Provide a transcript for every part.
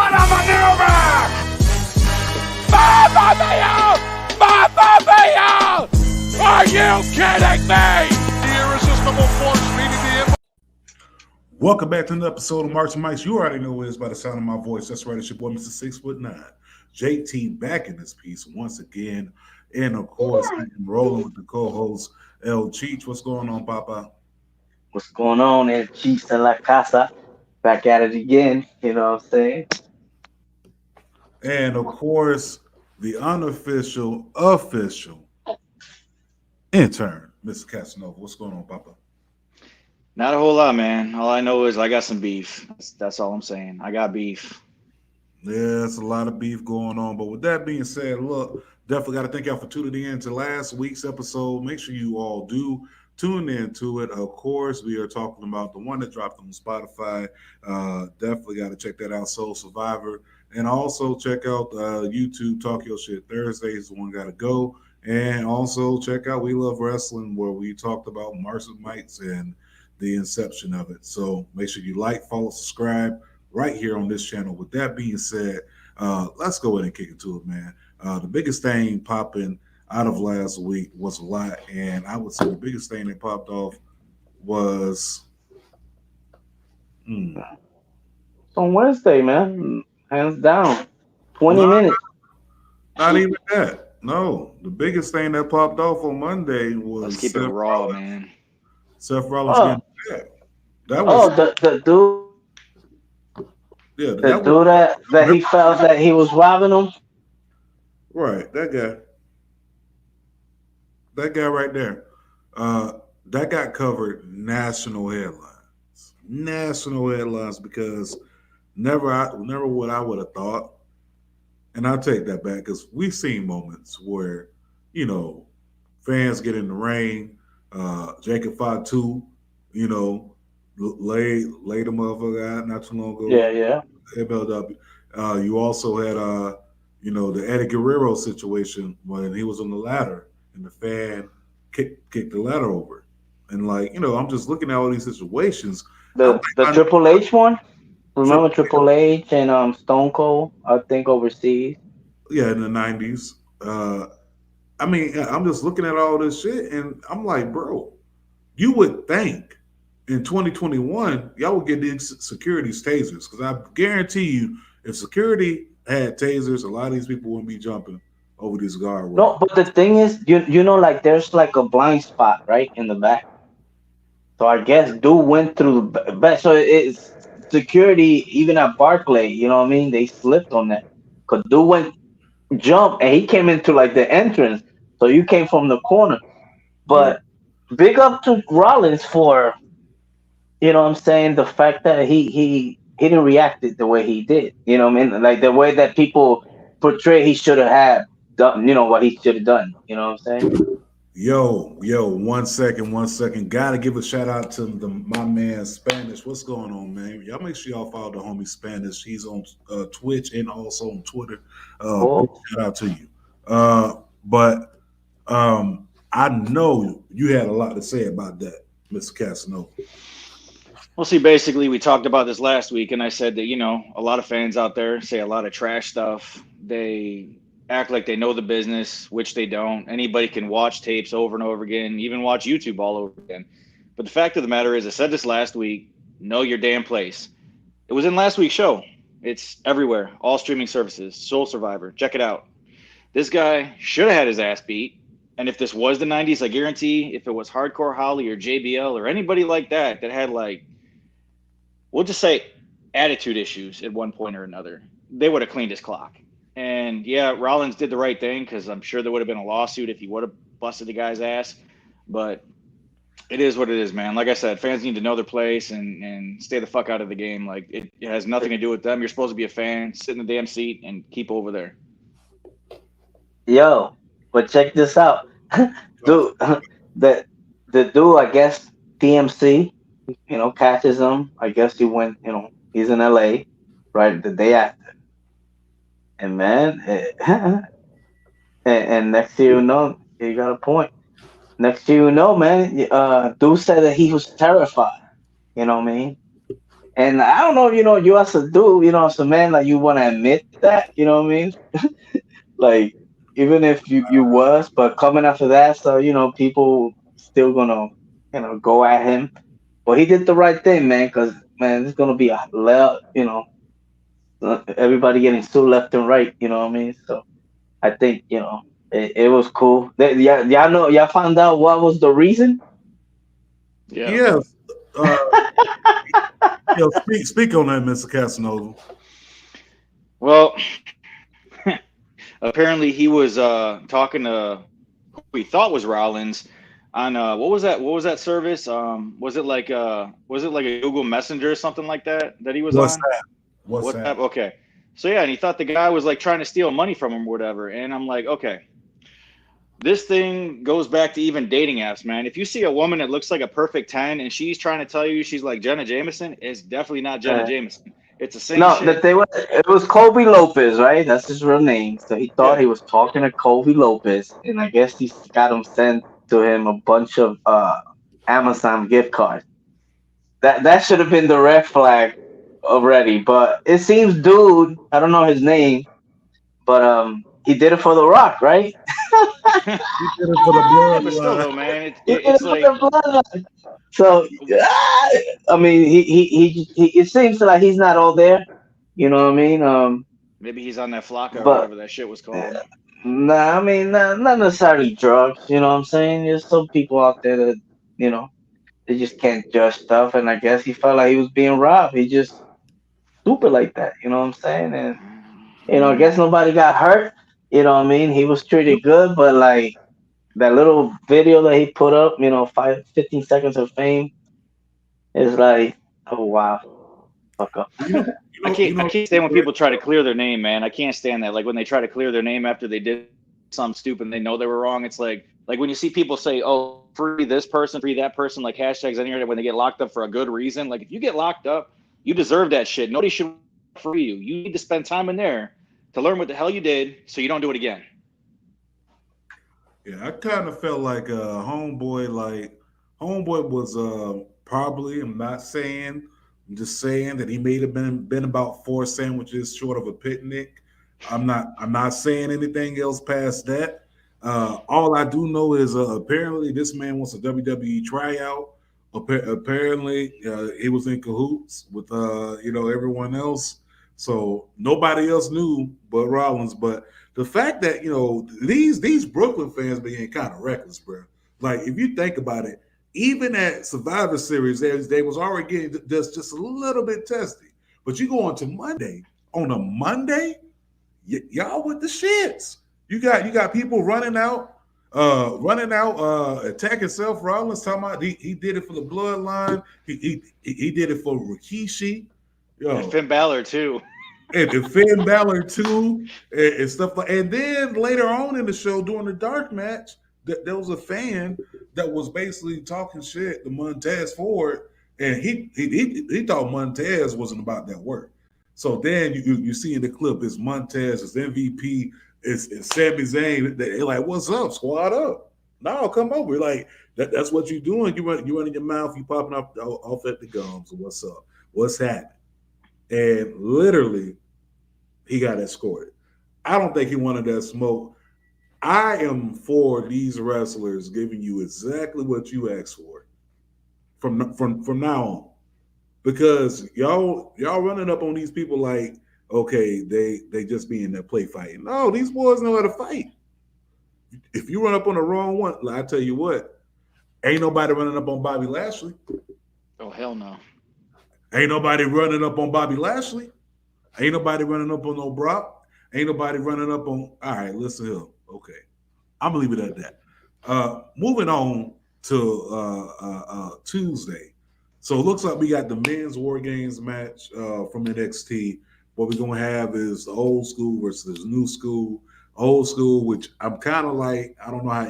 what a maneuver! Mamma mia! Mamma mia! Are you kidding me? The irresistible force meeting the... Welcome back to another episode of March and Mics. You already know who it is by the sound of my voice. That's right, it's your boy, Mr. 6'9". JT back in this piece once again. And of course, I am rolling with the co-host, El Cheech. What's going on, Papa? What's going on, El Cheech en la casa? Back at it again, you know what I'm saying? And of course, the unofficial, official intern, Mr. Casanova. What's going on, Papa? Not a whole lot, man. All I know is I got some beef. That's all I'm saying. I got beef. Yeah, there's a lot of beef going on. But with that being said, look, definitely got to thank y'all for tuning in to last week's episode. Make sure you all do tune in to it. Of course, we are talking about the one that dropped on Spotify. Definitely got to check that out, Soul Survivor. And also check out YouTube Talk Your Shit Thursdays, the one got to go. And also check out We Love Wrestling, where we talked about March and Mics and the inception of it. So make sure you like, follow, subscribe right here on this channel. With that being said, let's go ahead and kick into it, man. The biggest thing popping out of last week was a lot, and I would say the biggest thing that popped off was On Wednesday, man. Hands down. 20 minutes. Not even that. No, the biggest thing that popped off on Monday was Let's keep it raw, man. Seth Rollins getting back. That was the dude. Yeah, The dude that he felt that he was robbing him. Right, that guy right there. That got covered national headlines because never what I would have thought. And I'll take that back because we've seen moments where, fans get in the ring. Jacob Fatu, laid the motherfucker out not too long ago. Yeah. MLW. You also had, the Eddie Guerrero situation when he was on the ladder and the fan kicked the ladder over. And I'm just looking at all these situations. The Triple H one? Remember Triple H and Stone Cold, I think, overseas? Yeah, in the 90s. I'm just looking at all this shit, and I'm like, bro, you would think in 2021, y'all would get these security's tasers, because I guarantee you, if security had tasers, a lot of these people wouldn't be jumping over these guardrails. No, but the thing is, there's like a blind spot, right, in the back. So I guess dude went through the back. So it's security, even at Barclay, you know what I mean? They slipped on that. Because dude went jump, and he came into like the entrance. So you came from the corner. But big up to Rollins for, you know what I'm saying, the fact that he didn't react the way he did. You know what I mean? Like the way that people portray he should have had done, what he should have done. You know what I'm saying? Yo, 1 second. Gotta give a shout out to my man Spanish. What's going on, man? Y'all make sure y'all follow the homie Spanish. He's on Twitch and also on Twitter. Shout out to you. But I know you had a lot to say about that, Mr. Casanova. Well, see, basically, we talked about this last week, and I said that, a lot of fans out there say a lot of trash stuff. They act like they know the business, which they don't. Anybody can watch tapes over and over again, even watch YouTube all over again. But the fact of the matter is, I said this last week, know your damn place. It was in last week's show. It's everywhere, all streaming services, Soul Survivor, check it out. This guy should have had his ass beat. And if this was the 90s, I guarantee if it was Hardcore Holly or JBL or anybody like that had we'll just say attitude issues at one point or another, they would have cleaned his clock. And yeah, Rollins did the right thing because I'm sure there would have been a lawsuit if he would have busted the guy's ass. But it is what it is, man. Like I said, fans need to know their place and stay the fuck out of the game. Like it has nothing to do with them. You're supposed to be a fan, sit in the damn seat and keep over there. Yo, but check this out. Dude, the dude, I guess TMC, catches him. I guess he went, he's in LA, right, the day after. And man, and next thing you know, you got a point. Next thing you know, man, dude said that he was terrified. You know what I mean? And I don't know, you as a dude, as a man, like you want to admit that, you know what I mean? Like, even if you was, but coming after that, so people still gonna go at him. But he did the right thing, man, because man, there's gonna be everybody getting sued left and right. You know what I mean? So I think it was cool. Y'all found out what was the reason? Yeah. Yes. Uh, speak on that, Mr. Casanova. Well, apparently he was talking to who he thought was Rollins on what was that? What was that service? Was it like a Google Messenger or something like that he was What's on? that? What's that? WhatsApp. Okay. So yeah, and he thought the guy was like trying to steal money from him or whatever. And I'm like, okay, this thing goes back to even dating apps, man. If you see a woman that looks like a perfect 10 and she's trying to tell you she's like Jenna Jameson, it's definitely not Jenna Uh, Jameson. It's the same no, that shit. they were. It was Kobe Lopez, right? That's his real name. So he thought Yeah. he was talking to Kobe Lopez, and I guess he got him sent to him a bunch of Amazon gift cards. That should have been the red flag already. But it seems, dude, I don't know his name, but he did it for The Rock, right? He did it for the Yeah, but still bloodline. though, man, He did it it's for like the bloodline. So I mean, it seems like he's not all there. You know what I mean? maybe he's on that flocka or But whatever that shit was uh, called. nah, I mean, not necessarily drugs. You know what I'm saying? There's some people out there that you know they just can't judge stuff, and I guess he felt like he was being robbed. He just stupid like that. You know what I'm saying? And I guess nobody got hurt. You know what I mean? He was treated good, but like that little video that he put up, 15 seconds of fame is like, oh wow, fuck up. You know, I can't stand when people try to clear their name, man. I can't stand that. Like when they try to clear their name after they did something stupid and they know they were wrong. It's like when you see people say, "Oh, free this person, free that person," like hashtags on here when they get locked up for a good reason. Like if you get locked up, you deserve that shit. Nobody should free you. You need to spend time in there to learn what the hell you did so you don't do it again. yeah, I kind of felt like homeboy was probably. I'm not saying. I'm just saying that he may have been about 4 sandwiches short of a picnic. I'm not saying anything else past that. All I do know is apparently this man wants a WWE tryout. Apparently, he was in cahoots with everyone else. So nobody else knew but Rollins. But the fact that these Brooklyn fans being kind of reckless, bro. Like if you think about it, even at Survivor Series, they was already getting just a little bit testy. But you go on to Monday. On a Monday, y'all with the shits. You got people attacking Seth Rollins, talking about he did it for the bloodline. He did it for Rikishi. And Yo, Finn Balor too. and Finn Balor too, and stuff like. And then later on in the show, during the dark match, there was a fan that was basically talking shit to Montez Ford, and he thought Montez wasn't about that work. So then you see in the clip is Montez, is MVP, is Sami Zayn. They're like, "What's up? Squad up." No, come over. Like that's what you're doing. You running your mouth, you popping up off at the gums. What's up? What's happening? And literally, he got escorted. I don't think he wanted that smoke. I am for these wrestlers giving you exactly what you asked for from now on, because y'all running up on these people like, okay, they just be in there play fighting. No, these boys know how to fight. If you run up on the wrong one, like, I tell you what, ain't nobody running up on Bobby Lashley. Oh hell no. Ain't nobody running up on Bobby Lashley. Ain't nobody running up on no Brock. Ain't nobody running up on. All right, listen here. Okay, I'm gonna leave it at that. Moving on to Tuesday. So it looks like we got the men's War Games match from NXT. What we're gonna have is the old school versus new school. Old school, which I'm kind of like, I don't know how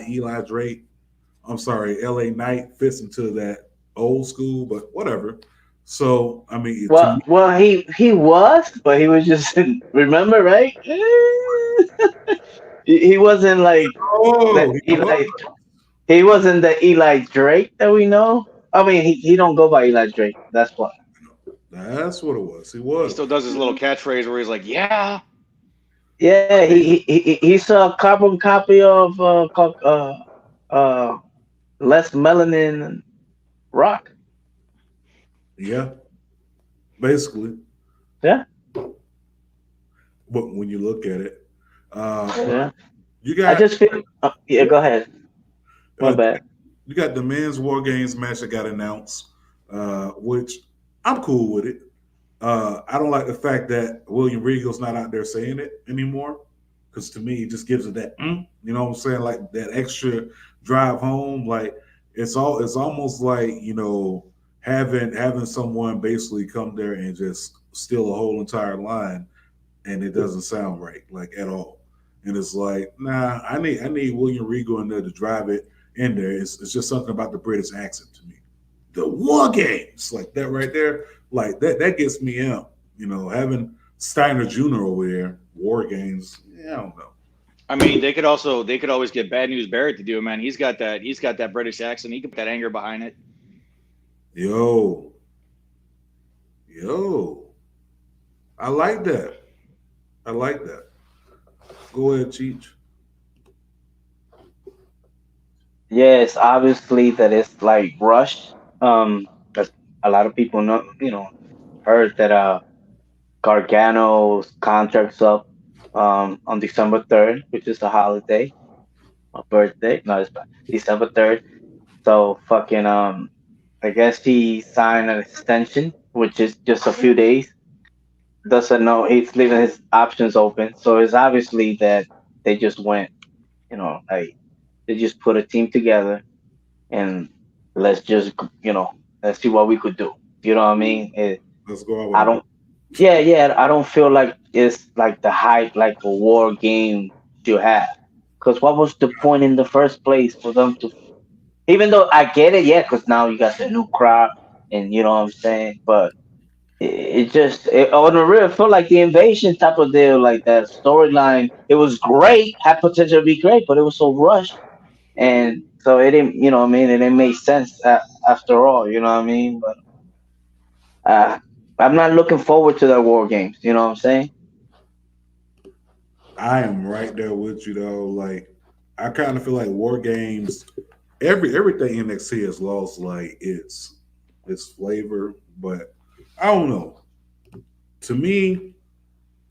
LA Knight fits into that old school, but whatever. So I mean, to me, Well, he was, but he was just remember, right? He wasn't like that oh, he was. Eli. He wasn't the Eli Drake that we know. I mean, he don't go by Eli Drake. That's why. That's what it was. He He was. still does his little catchphrase where he's like, "Yeah." Yeah, he's a carbon copy of uh less melanin rock. Yeah, basically. Yeah, But when you look at it, uh, yeah. you I got just feel. Yeah, go ahead. My uh, bad. you got the men's War Games match that got announced, which I'm cool with it. I don't like the fact that William Regal's not out there saying it anymore, because to me it just gives it that you know what I'm saying, like that extra drive home. Like it's almost like, you know, having someone basically come there and just steal a whole entire line, and it doesn't sound right, like, at all. And it's like, nah, I need William Regal in there to drive it in there. It's just something about the British accent to me. The War Games, like that right there, like that gets me out. You know, having Steiner Jr. over there, War Games. Yeah, I don't know. I mean, they could always get Bad News Barrett to do it, man. He's got that British accent. He can put that anger behind it. Yo, yo, I like that. I like that. Go ahead, Cheech. Yes, obviously that it's like rushed. 'Cause a lot of people know, heard that Gargano's contract's up on December 3rd, which is a holiday, a birthday. No, it's December 3rd. So fucking I guess he signed an extension, which is just a few days. Doesn't know, he's leaving his options open. So it's obviously that they just went, like they just put a team together and let's just, let's see what we could do. You know what I mean? Let's go out with I a don't. Yeah, yeah. I don't feel like it's like the hype like a war game should have. Because what was the point in the first place for them to? Even though I get it, yeah, because now you got the new crowd, and you know what I'm saying. But on the real, it felt like the invasion type of deal, like that storyline. It was great, had potential to be great, but it was so rushed, and so it didn't. You know what I mean? It didn't make sense after all. You know what I mean? But uh, I'm not looking forward to the war games. You know what I'm saying? I am right there with you though. Like, I kind of feel like War Games, everything NXT has lost like its flavor, but I don't know. To me,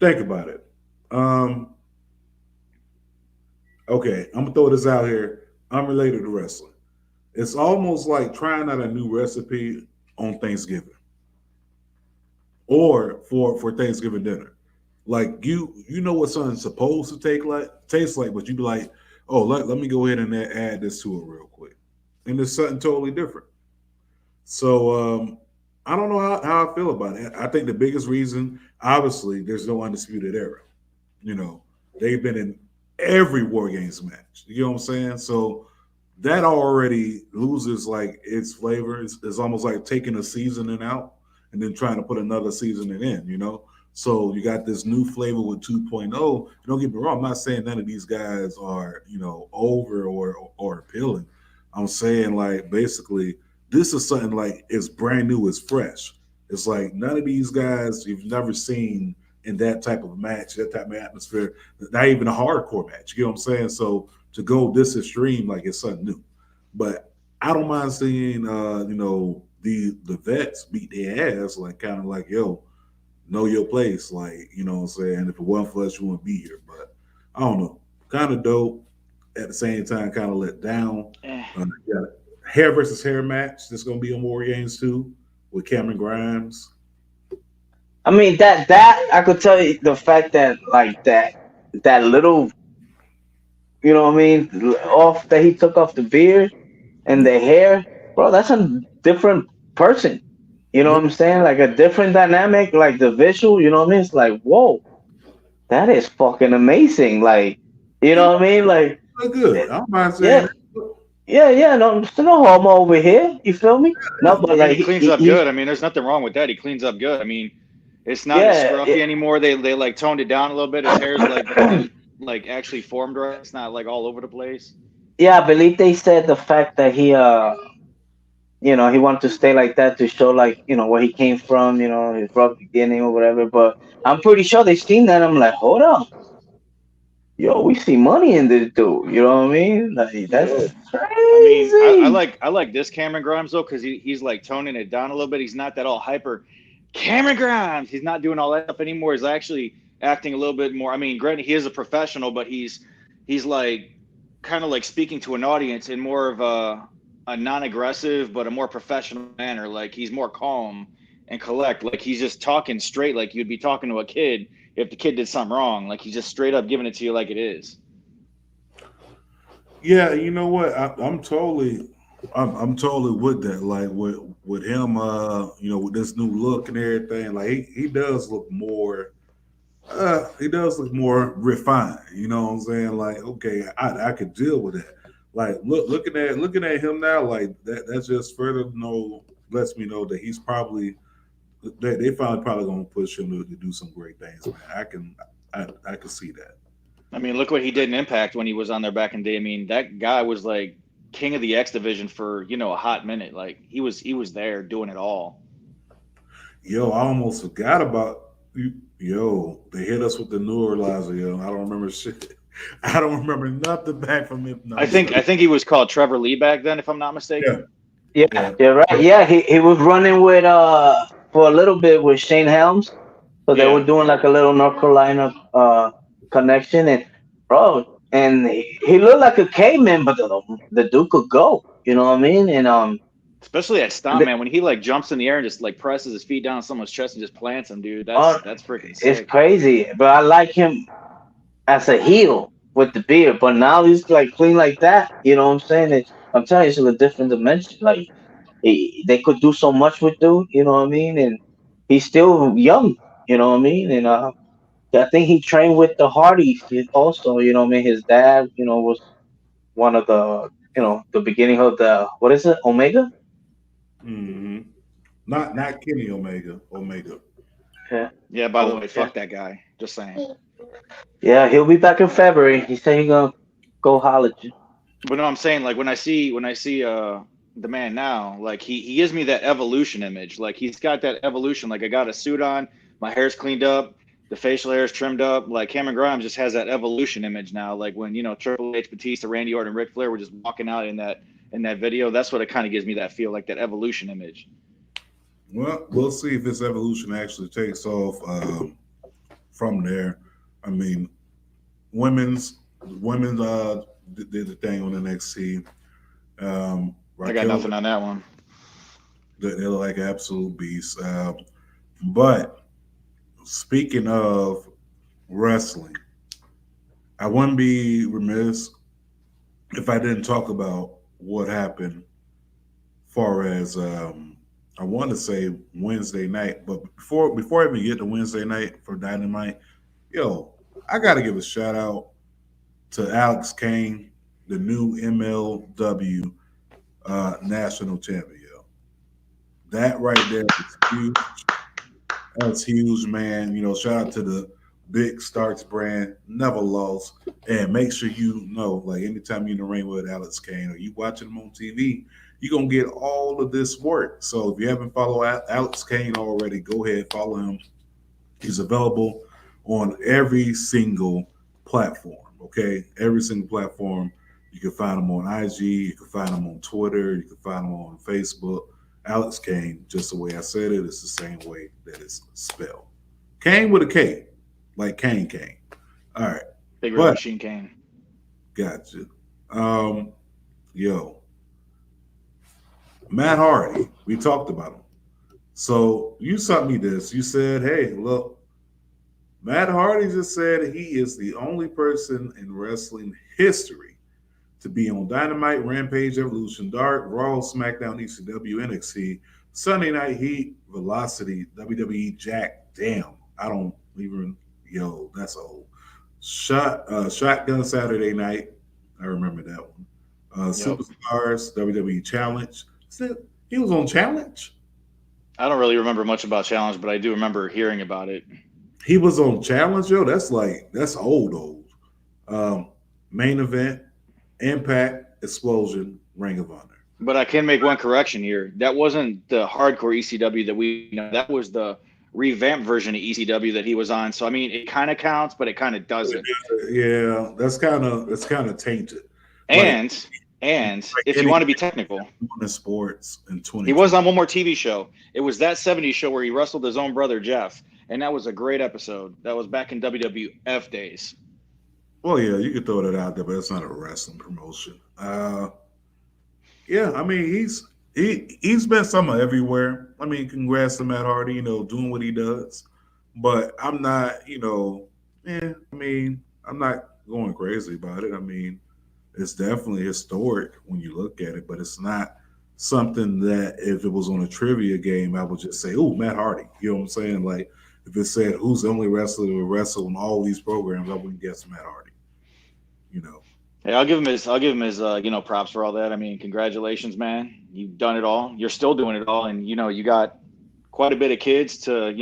think about it. Um, okay, I'm gonna throw this out here, unrelated to wrestling. It's almost like trying out a new recipe on Thanksgiving or for Thanksgiving dinner. Like, you know what something's supposed to taste like, but you be like, oh, let me go ahead and add this to it real quick, and it's something totally different. So I don't know how I feel about it. I think the biggest reason, obviously, there's no undisputed era. You know, they've been in every War Games match. You know what I'm saying? So that already loses like its flavor. It's almost like taking a seasoning out and then trying to put another seasoning in, you know? So you got this new flavor with 2.0. Don't get me wrong, I'm not saying none of these guys are, you know, over or appealing. I'm saying, like, basically this is something like it's brand new, it's fresh. It's like none of these guys you've never seen in that type of match, that type of atmosphere, not even a hardcore match. You know what I'm saying? So to go this extreme, like, it's something new. But I don't mind seeing the vets beat their ass, like, kind of like, yo, know your place, like, you know what I'm saying? If it wasn't for us, you wouldn't be here. But I don't know. Kind of dope. At the same time, kind of let down. Eh. You got a hair versus hair match that's gonna be on War Games too with Cameron Grimes. I mean that I could tell you the fact that like that little, what I mean, off that he took off the beard and the hair, bro. That's a different person. You know Yeah, what I'm saying? Like a different dynamic, like the visual. You know what I mean? It's like, whoa, that is fucking amazing. Like, you yeah, know what I mean? Like, look good. I don't mind saying yeah, that. yeah, yeah. No, there's no homo over here. You feel me? No, I but mean, like he cleans up he good. I mean, there's nothing wrong with that. He cleans up good. I mean, it's not as yeah, scruffy anymore. They like toned it down a little bit. His hair's like actually formed right. It's not like all over the place. yeah. I believe they said the fact that he wanted to stay like that to show like where he came from, his rough beginning or whatever. But I'm pretty sure they seen that. I'm like, hold up, yo, we see money in this dude. You know what I mean? Like that's Yeah. I mean, crazy. I like this Cameron Grimes though because he's like toning it down a little bit. He's not that all hyper. Cameron Grimes, he's not doing all that stuff anymore. He's actually acting a little bit more. I mean, granted, he is a professional, but he's like kind of like speaking to an audience in more of a non-aggressive but a more professional manner. Like he's more calm and collect. Like he's just talking straight, like you'd be talking to a kid if the kid did something wrong. Like he's just straight up giving it to you like it is. Yeah, you know what? I'm totally with that. Like with him, with this new look and everything, like he does look more. He does look more refined. You know what I'm saying? Like, okay, I could deal with that. Like, looking at him now, like that's just further lets me know that he's probably they finally probably gonna push him to do some great things, man. I can see that. I mean, look what he did in Impact when he was on there back in the day. I mean, that guy was like king of the X division for a hot minute. Like he was there doing it all. Yo, I almost forgot about you. Yo, they hit us with the neuralizer. Yo, I don't remember shit. I don't remember nothing back from him. No, I think he was called Trevor Lee back then, if I'm not yeah, mistaken. Yeah, yeah. you're right. Yeah, he was running with for a little bit with Shane Helms, so they were Yeah. doing like a little North Carolina connection, and bro, and he looked like a caveman, but the dude could go. You know what I mean? And Especially that stomp, the, man, when he like jumps in the air and just like presses his feet down on someone's chest and just plants him, dude. oh, That's freaking it's sick. crazy. But I like him as a heel with the beard, but now he's like clean like that. You know what I'm saying? I'm telling you, it's a different dimension. Like they could do so much with dude. You know what I mean? And he's still young. You know what I mean? And I think he trained with the Hardys also. You know what I mean? His dad, was one of the beginning of the what is it? Omega. hmm Not Kenny Omega. Omega. Yeah. Yeah, by the Oh way, yeah. fuck that guy. Just saying. Yeah, he'll be back in February. He said he gonna go holler at you. But no, I'm saying like when I see the man now, like he gives me that evolution image. Like he's got that evolution. Like I got a suit on, my hair's cleaned up, the facial hair is trimmed up. Like Cameron Grimes just has that evolution image now. Like when Triple H, Batista, Randy Orton, Ric Flair were just walking out in that video. That's what it kind of gives me that feel like that evolution image. Well, we'll see if this evolution actually takes off from there. I mean, women's did the thing on NXT. I got Raquel, nothing on that one. they look like absolute beasts. But speaking of wrestling, I wouldn't be remiss if I didn't talk about what happened far as I want to say Wednesday night, but before I even get to Wednesday night for Dynamite, yo, I got to give a shout out to Alex Kane, the new MLW national champion. Yo. That right there is huge. That's huge, man. Shout out to the Big Starks brand, never lost. And make sure you know, like anytime you're in the ring with Alex Kane or you watching him on TV, you're gonna get all of this work. So if you haven't followed Alex Kane already, go ahead, follow him. He's available on every single platform. Okay, every single platform. You can find him on IG. You can find him on Twitter. You can find him on Facebook. Alex Kane, just the way I said it, it's the same way that it's spelled. Kane with a K, like Kane. All right, Big Red but Machine Kane. gotcha. Yo, Matt Hardy, we talked about him. So you sent me this. You said, "Hey, look, Matt Hardy just said he is the only person in wrestling history to be on Dynamite, Rampage, Evolution, Dark, Raw, SmackDown, ECW, NXT, Sunday Night Heat, Velocity, WWE, Jack. Damn, I don't even. Yo, that's old. Shotgun Saturday Night. I remember that one. Yep. Superstars, WWE Challenge. He was on Challenge. I don't really remember much about Challenge, but I do remember hearing about it. He was on Challenge, yo. That's old. Main Event, Impact, Explosion, Ring of Honor. But I can make one correction here. That wasn't the hardcore ECW that we know. That was the revamped version of ECW that he was on. So I mean, it kind of counts, but it kind of doesn't. Yeah, that's kind of tainted. Like, And like if you want to be technical, in sports in 20. he was on one more TV show. It was that '70s show where he wrestled his own brother Jeff, and that was a great episode. That was back in WWF days. Well, yeah, you could throw that out there, but it's not a wrestling promotion. Yeah, I mean he's been somewhere everywhere. I mean, congrats to Matt Hardy, doing what he does. But I'm not, I mean, I'm not going crazy about it. I mean, it's definitely historic when you look at it, but it's not something that if it was on a trivia game, I would just say, "Oh, Matt Hardy." You know what I'm saying? Like if it said who's the only wrestler to wrestle in all these programs, I wouldn't guess Matt Hardy. You know. Hey, I'll give him his props for all that. I mean, congratulations, man. You've done it all. You're still doing it all, and you got quite a bit of kids to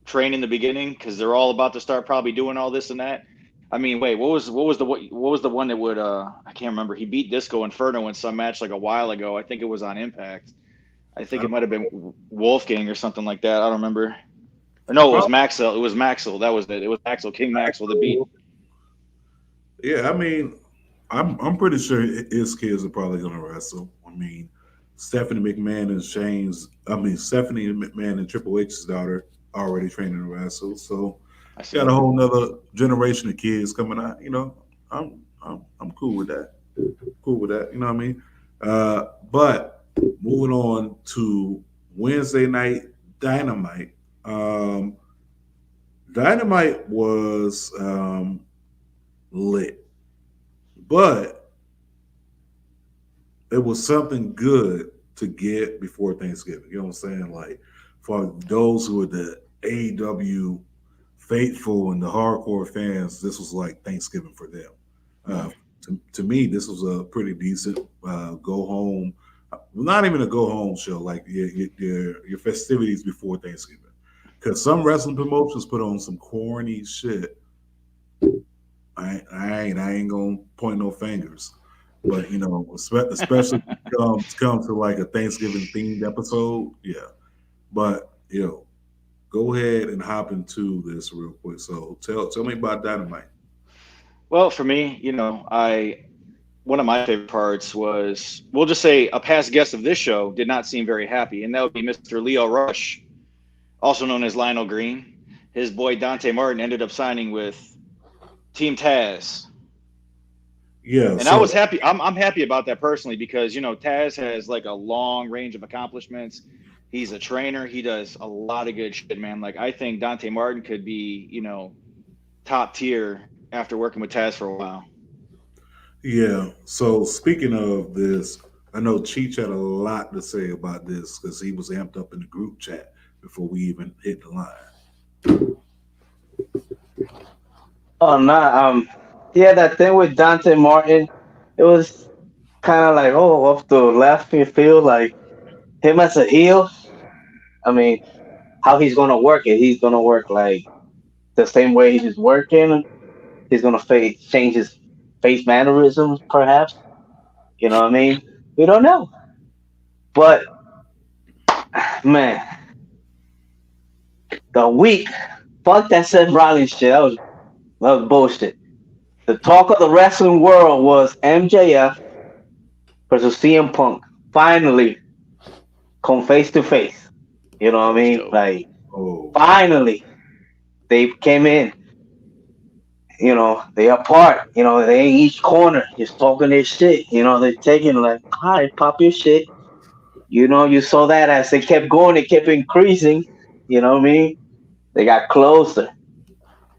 train in the beginning because they're all about to start probably doing all this and that. I mean, wait, what was the one that would I can't remember. He beat Disco Inferno in some match like a while ago. I think it was on Impact. I think it might have been Wolfgang or something like that. I don't remember. Or no, it was Maxwell. It was Maxwell. That was it. It was King Maxwell that beat. Yeah, I mean, I'm pretty sure his kids are probably going to wrestle. I mean, Stephanie McMahon and Triple H's daughter already training to wrestle. So got a whole nother generation of kids coming out. I'm cool with that. Cool with that. You know what I mean? But moving on to Wednesday night Dynamite. Dynamite was lit, but it was something good to get before Thanksgiving. You know what I'm saying? Like for those who are the AEW faithful and the hardcore fans, this was like Thanksgiving for them. To me, this was a pretty decent go home. Not even a go home show, like your festivities before Thanksgiving. Because some wrestling promotions put on some corny shit. I ain't gonna point no fingers, but especially come to like a Thanksgiving themed episode, yeah. But go ahead and hop into this real quick. So tell me about Dynamite. Well, for me, one of my favorite parts was, we'll just say, a past guest of this show did not seem very happy, and that would be Mr. Leo Rush, also known as Lionel Green. His boy Dante Martin ended up signing with Team Taz. Yeah. And I was happy. I'm happy about that personally because, Taz has like a long range of accomplishments. He's a trainer. He does a lot of good shit, man. Like, I think Dante Martin could be, top tier after working with Taz for a while. Yeah. So speaking of this, I know Cheech had a lot to say about this because he was amped up in the group chat before we even hit the line. Oh no, yeah, that thing with Dante Martin, it was kind of like off the left field, like him as a heel. I mean, how he's gonna work it? He's gonna work like the same way he's working. He's gonna change his face mannerisms, perhaps. You know what I mean? We don't know. But man, the week, fuck that Seth Rollins shit. That was bullshit. The talk of the wrestling world was MJF versus CM Punk. Finally, come face to face. You know what I mean? Like, finally, they came in. They apart. They in each corner, just talking their shit. They're taking like, all right, pop your shit. You saw that as they kept going, it kept increasing. You know what I mean? They got closer.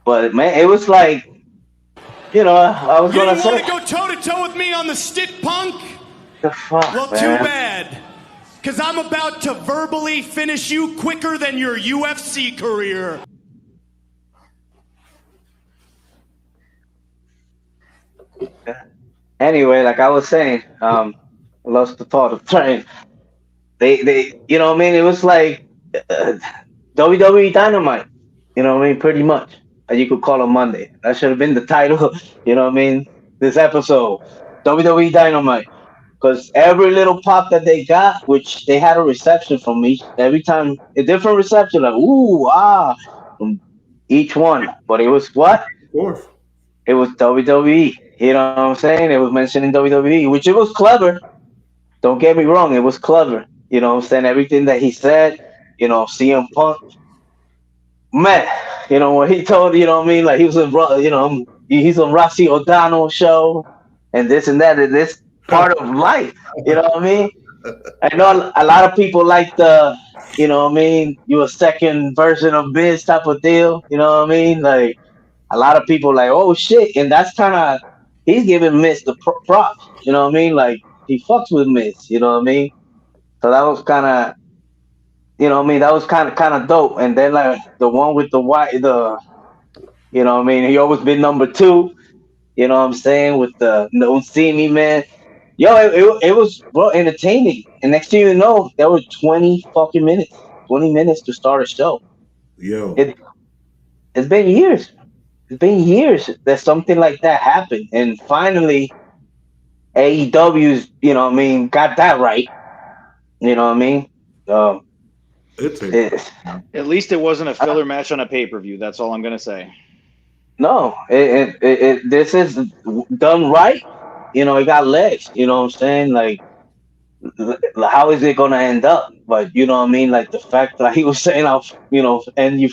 But man, it was like, I was gonna say. You want to go toe to toe with me on the stick, Punk? The fuck, well, man. Too bad, because I'm about to verbally finish you quicker than your UFC career. Anyway, like I was saying, lost the thought of trying. They, you know what I mean? It was like WWE Dynamite. You know what I mean? Pretty much. You could call it Monday. That should have been the title. You know what I mean? This episode, WWE Dynamite. because every little pop that they got, which they had a reception from each every time, a different reception, like ooh ah, from each one. But it was what? Fourth. It was WWE. You know what I'm saying? It was mentioning WWE, which it was clever. Don't get me wrong, it was clever. You know what I'm saying? Everything that he said, CM Punk, man, when he told, you know what I mean? Like he was in, he's on Roxy O'Donnell show and this and that, and this part of life. You know what I mean? I know a lot of people like the, you know what I mean? You a second version of Biz type of deal. You know what I mean? Like a lot of people like, oh shit, and that's kind of he's giving Miz the props. You know what I mean? Like he fucks with Miz. You know what I mean? So that was kind of, what I mean? That was kind of dope. And then like the one with the white, what I mean? He always been number two. You know what I'm saying? With the Don't See Me Man. Yo, it was bro entertaining. And next thing you know, there were 20 fucking minutes. 20 minutes to start a show. Yo, It it's been years. It's been years that something like that happened. And finally AEW's, what I mean, got that right. You know what I mean? Um it takes. it, At least it wasn't a filler match on a pay per view. That's all I'm gonna say. no, this is done right. It got legs. You know what I'm saying? Like how is it gonna end up? But you know what I mean? Like the fact that he was saying, "I'll end you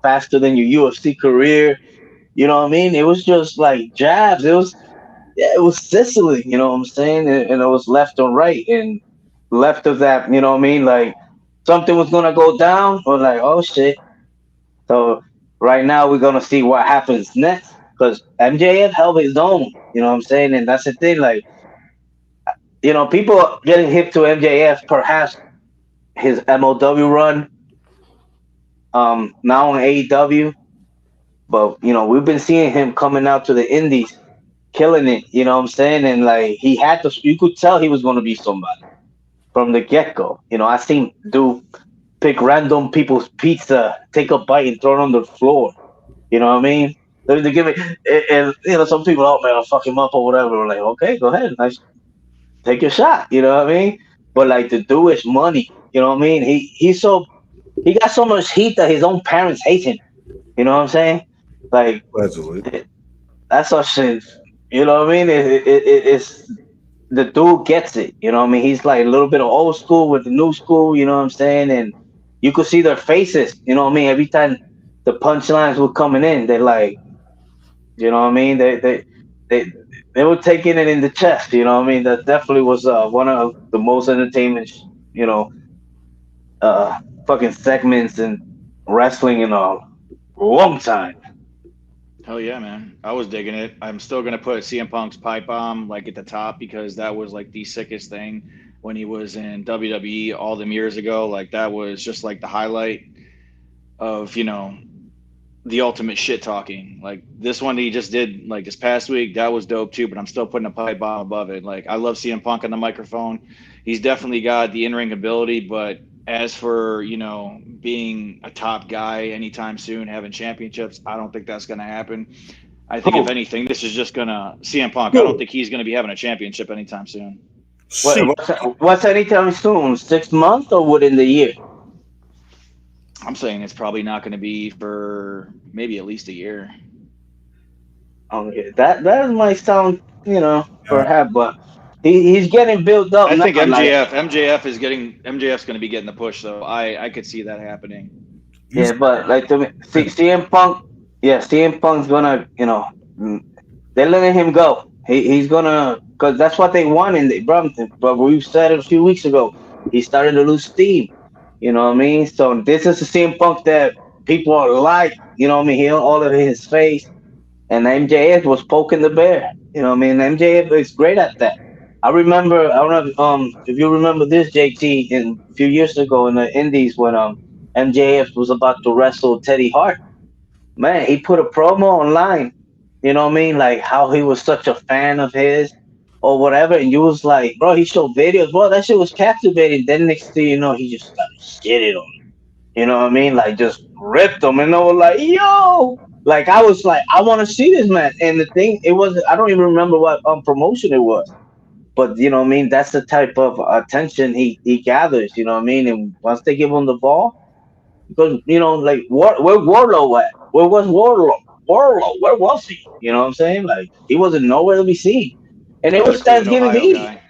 faster than your UFC career." You know what I mean? It was just like jabs. It was Sicily. You know what I'm saying? And it was left and right, and left of that. You know what I mean? Like something was gonna go down. Or like, oh shit. So right now we're gonna see what happens next because MJF held his own. You know what I'm saying? And that's the thing. Like people getting hip to MJF, perhaps his MOW run, now on AEW. But we've been seeing him coming out to the Indies, killing it. You know what I'm saying? And like he had to, you could tell he was going to be somebody from the get go. I seen do pick random people's pizza, take a bite, and throw it on the floor. You know what I mean? They give it, and some people, oh man, I'll fuck him up or whatever. We're like, okay, go ahead, nice, take your shot. You know what I mean? But like the dude is money. You know what I mean? He got so much heat that his own parents hate him. You know what I'm saying? Like Allegedly. that's our shit. You know what I mean? It's the dude gets it. You know what I mean? He's like a little bit of old school with the new school. You know what I'm saying? And you could see their faces. You know what I mean? Every time the punchlines were coming in, they're like, you know what I mean? They were taking it in the chest. You know what I mean? That definitely was one of the most entertainment, you know, fucking segments in wrestling in a long time. Hell yeah, man. I was digging it. I'm still gonna put CM Punk's pipe bomb like at the top because that was like the sickest thing when he was in WWE all them years ago. Like that was just like the highlight of, the ultimate shit talking. Like this one he just did like this past week, that was dope too, but I'm still putting a pipe bomb above it. Like I love CM Punk on the microphone. He's definitely got the in-ring ability, but as for, being a top guy anytime soon, having championships, I don't think that's going to happen. I think if anything, this is just going to CM Punk. I don't think he's going to be having a championship anytime soon. What's anytime soon? 6 months or within the year? I'm saying it's probably not going to be for maybe at least a year. Okay, that might sound, perhaps, but he's getting built up. I think now, MJF's going to be getting the push, so I could see that happening. Yeah, but like to me, CM Punk, CM Punk's gonna, they're letting him go. He's gonna, because that's what they want in the Brampton. But we said it a few weeks ago. He started to lose steam. You know what I mean? So this is the CM Punk that people are like. You know what I mean? He all of his face, and MJF was poking the bear. You know what I mean? MJF is great at that. I remember, I don't know if you remember this, JT, a few years ago in the Indies when MJF was about to wrestle Teddy Hart. Man, he put a promo online. You know what I mean? Like how he was such a fan of his or whatever. And you was like, bro, he showed videos. Bro, that shit was captivating. Then next thing you know, he just started shitting on him. You know what I mean? Like just ripped him. And I was like, yo. Like I was like, I want to see this man. And the thing, it was, I don't even remember what promotion it was. but you know what I mean. That's the type of attention he gathers. You know what I mean. And once they give him the ball, because like where Warlow at? Where was Warlow? Warlow, where was he? You know what I'm saying? Like he wasn't nowhere to be seen. And it Another was Cleveland, Thanksgiving Ohio Eve. guy.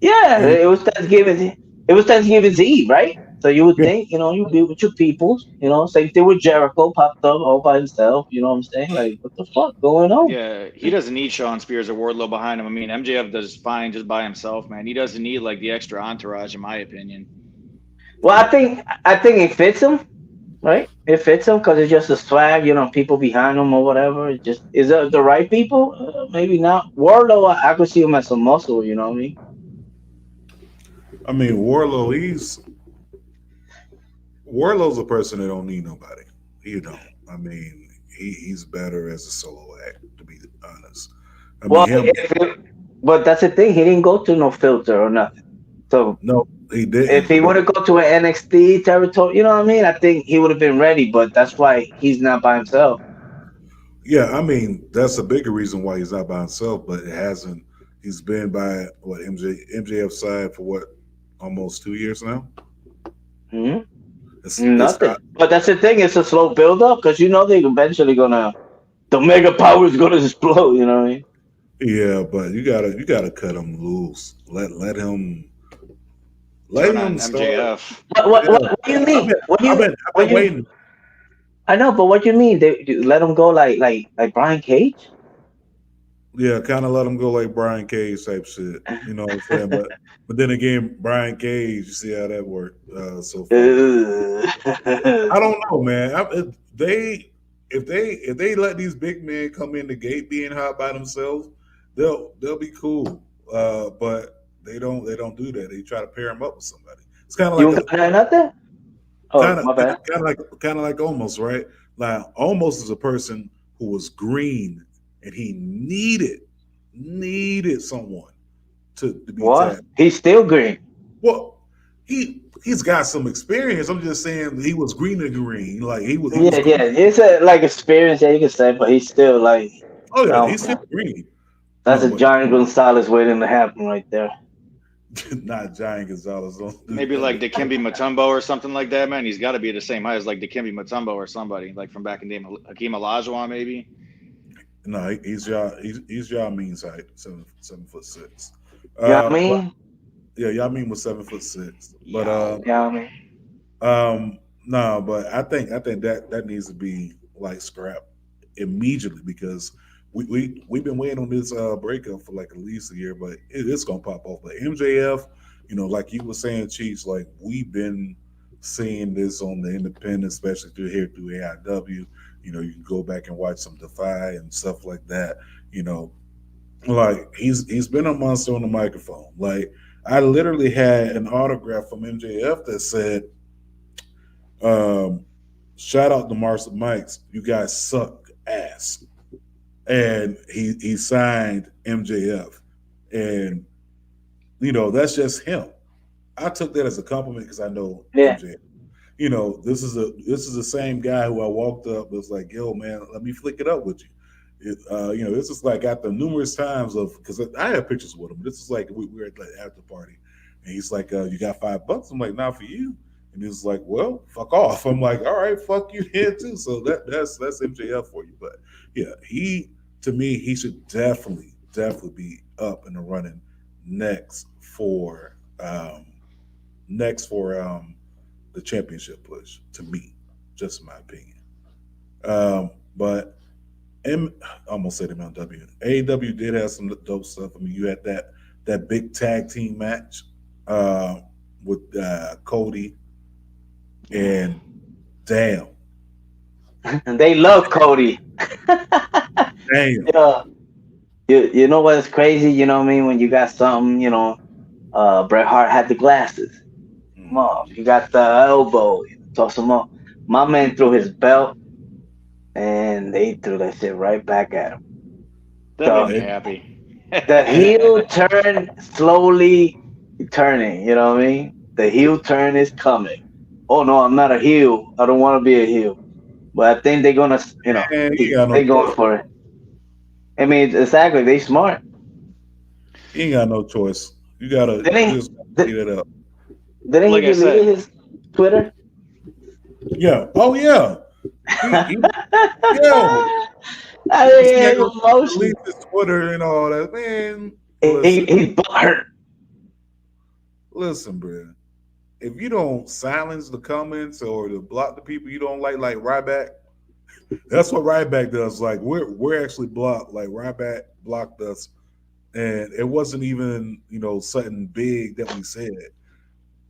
Yeah, And it was Thanksgiving. It was Thanksgiving's Eve, right? So you would think, you'd be with your peoples. Same thing with Jericho popped up all by himself. You know what I'm saying? Like, what the fuck going on? Yeah, he doesn't need Sean Spears or Wardlow behind him. I mean, MJF does fine just by himself, man. He doesn't need like the extra entourage, in my opinion. Well, I think it fits him, right? It fits him because it's just a swag. People behind him or whatever. It just is it the right people? Maybe not. Warlow, I could see him as some muscle. You know what I mean? I mean, Warlow's a person that don't need nobody. He don't. I mean, he's better as a solo act, to be honest. I mean, Well, him. but that's the thing. He didn't go to no filter or nothing. So No, he if didn't. he would have gone to an NXT territory, you know what I mean? I think he would have been ready. But that's why he's not by himself. Yeah, I mean, that's a bigger reason why he's not by himself, but it hasn't. He's been by what MJF side for what, almost 2 years now. Hmm. It's Nothing. not. But that's the thing. It's a slow build up because they're eventually the mega power is gonna explode. You know what I mean? Yeah, but you gotta cut him loose. Let Turn on him start. MJF. What, Yeah, what do you mean? I've been waiting. I know, but what do you mean? They let him go like Brian Cage? Yeah, kind of let him go like Brian Cage type shit. You know what I'm saying? But then again, Brian Cage, you see how that worked so far. I don't know, man. If they let these big men come in the gate being hot by themselves, they'll be cool. But they don't do that. They try to pair them up with somebody. It's kind of You like got nothing? Oh, my bad. kind of like almost right. Like almost is a person who was green and he needed someone to be What? tapped. He's still green. Well, he's got some experience. I'm just saying he was green and green. Like he was Yeah, green. yeah. It's a like experience, yeah, you can say, but he's still like, Oh yeah, um, he's still green. that's a But Giant Gonzalez waiting to happen right there. not Giant Gonzalez. Don't do Maybe that. like Dikembe Mutombo or something like that, man. He's got to be the same height as like Dikembe Mutombo or somebody like from back in the day, Hakeem Olajuwon maybe. No, he's y'all means height, 7'6". You know what I But mean? yeah, y'all mean was 7'6". But You know what I mean? no, but I think that needs to be like scrapped immediately because we've been waiting on this breakup for like at least a year, but it's gonna pop off. But MJF, like you were saying, Chiefs, like we've been seeing this on the independent, especially through AIW. You can go back and watch some Defy and stuff like that. Like he's been a monster on the microphone. Like I literally had an autograph from MJF that said, "Shout out to Marcel Mikes, you guys suck ass," and he signed MJF, and that's just him. I took that as a compliment because I know Yeah. MJF. This is the same guy who I walked up was like, "Yo, man, let me flick it up with you." This is like after numerous times of because I have pictures with him. This is like we were at the after party, and he's like, "You got $5?" I'm like, "Not for you." And he's like, "Well, fuck off." I'm like, "All right, fuck you here too." So that's MJF for you. But yeah, to me, he should definitely be up in the running next for the championship push. To me, just my opinion. But I almost said MLW. AEW did have some dope stuff. I mean, you had that big tag team match with Cody and damn. And they love Cody. Damn. Yeah. You know what's crazy? You know what I mean? When you got something, Bret Hart had the glasses. Come on, you got the elbow. Toss him up. My man threw his belt, and they threw that shit right back at him. That made So me happy. the heel turn slowly turning. You know what I mean? The heel turn is coming. Oh no, I'm not a heel. I don't want to be a heel. But I think they're gonna, Man, you got no they going for it. I mean, exactly. They smart. He ain't got no choice. You gotta Didn't just did, eat it up. didn't he Like I delete said, his Twitter? Yeah. Oh yeah. He yo, I this mean, nigga emotion. deletes his Twitter and all that. Man, He, listen, he's butthurt. listen, bro. If you don't silence the comments or to block the people you don't like Ryback, that's what Ryback does. Like we're actually blocked. Like Ryback blocked us, and it wasn't even something big that we said.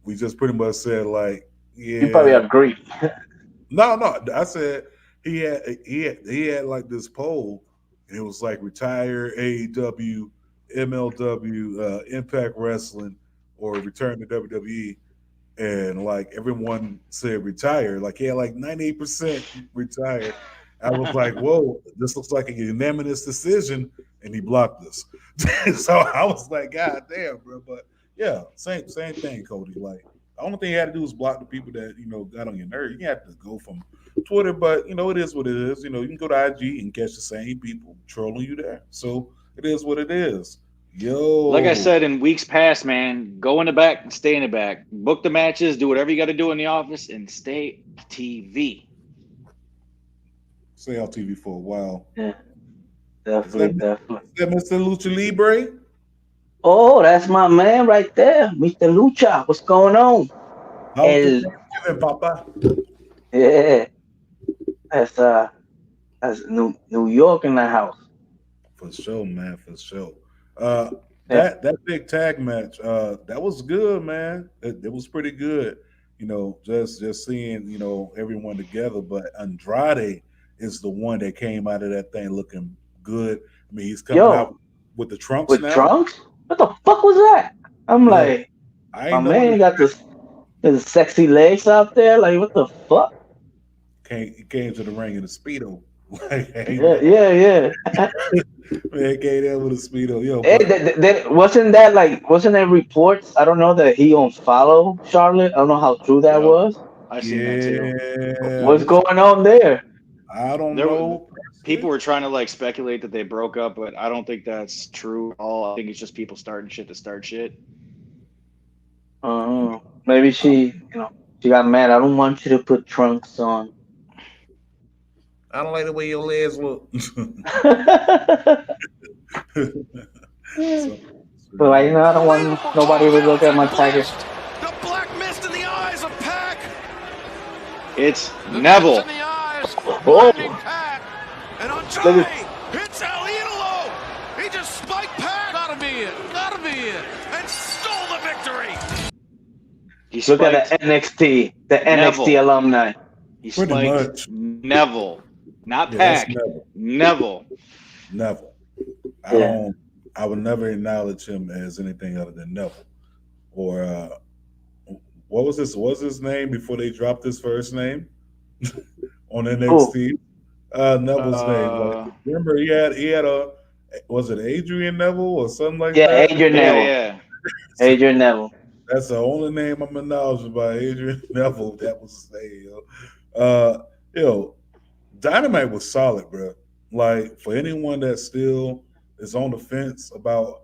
We just pretty much said like, You probably yeah, agree. no. I said he had like this poll, and it was like retire AEW, MLW, Impact Wrestling, or return to WWE. And like everyone said retire. Like he had like 98% retire. I was like, whoa, this looks like a unanimous decision, and he blocked us. So I was like, God damn, bro. But yeah, same thing, Cody. Like the only thing you had to do was block the people that got on your nerve. You have to go from Twitter, but it is what it is. You can go to IG and catch the same people trolling you there. So it is what it is. like I Yo, said in weeks past, man, go in the back and stay in the back. Book the matches, do whatever you got to do in the office, and stay TV. stay on TV for a while. Yeah, Is that, definitely. is that Mr. Lucha Libre? Oh, that's my man right there, Mr. Lucha. What's going on? How's the Thanksgiving, Papa? Yeah, that's that's New York in the house. For sure, man. For sure. Uh, Yeah. that big tag match, that was good, man. It was pretty good. Just seeing everyone together. But Andrade is the one that came out of that thing looking good. I mean, he's coming out Yo, with the trunks with now. trunks? What the fuck was that? I'm Yo, like, I my ain't know what man it got this sexy legs out there. Like, what the fuck? came to the ring in a speedo. Like, ain't Yeah, that, yeah, yeah. man came there with a speedo, yo. Hey, But wasn't there reports? I don't know that he unfollowed Charlotte. I don't know how true that Yep, was. I seen that too. yeah, What's going on there? I don't There were know. people were trying to like speculate that they broke up, but I don't think that's true at all. I think it's just people starting shit to start shit. Maybe she got mad. I don't want you to put trunks on. I don't like the way your legs look. So, But like, I don't want nobody to look at my tiger. The black mist in the eyes of Pac. It's Neville. In the eyes, Oh, blinding Pac. And Andrade look hits El Idolo. He just spiked Pac. Gotta be it. Gotta be it. And stole the victory. He look at spiked the NXT, the NXT Neville. alumni. He Pretty spiked much. Neville, not Yeah, that's Pac. Neville. Neville. Neville. Yeah. I would never acknowledge him as anything other than Neville. Or what was this? What was his name before they dropped his first name on Oh, NXT? Neville's name. Like, remember he had a was it Adrian Neville or something like yeah, that? Adrian Yeah, Neville. yeah. Adrian Neville. That's the only name I'm acknowledged about, Adrian Neville. That was his name. Dynamite was solid, bro. Like for anyone that still is on the fence about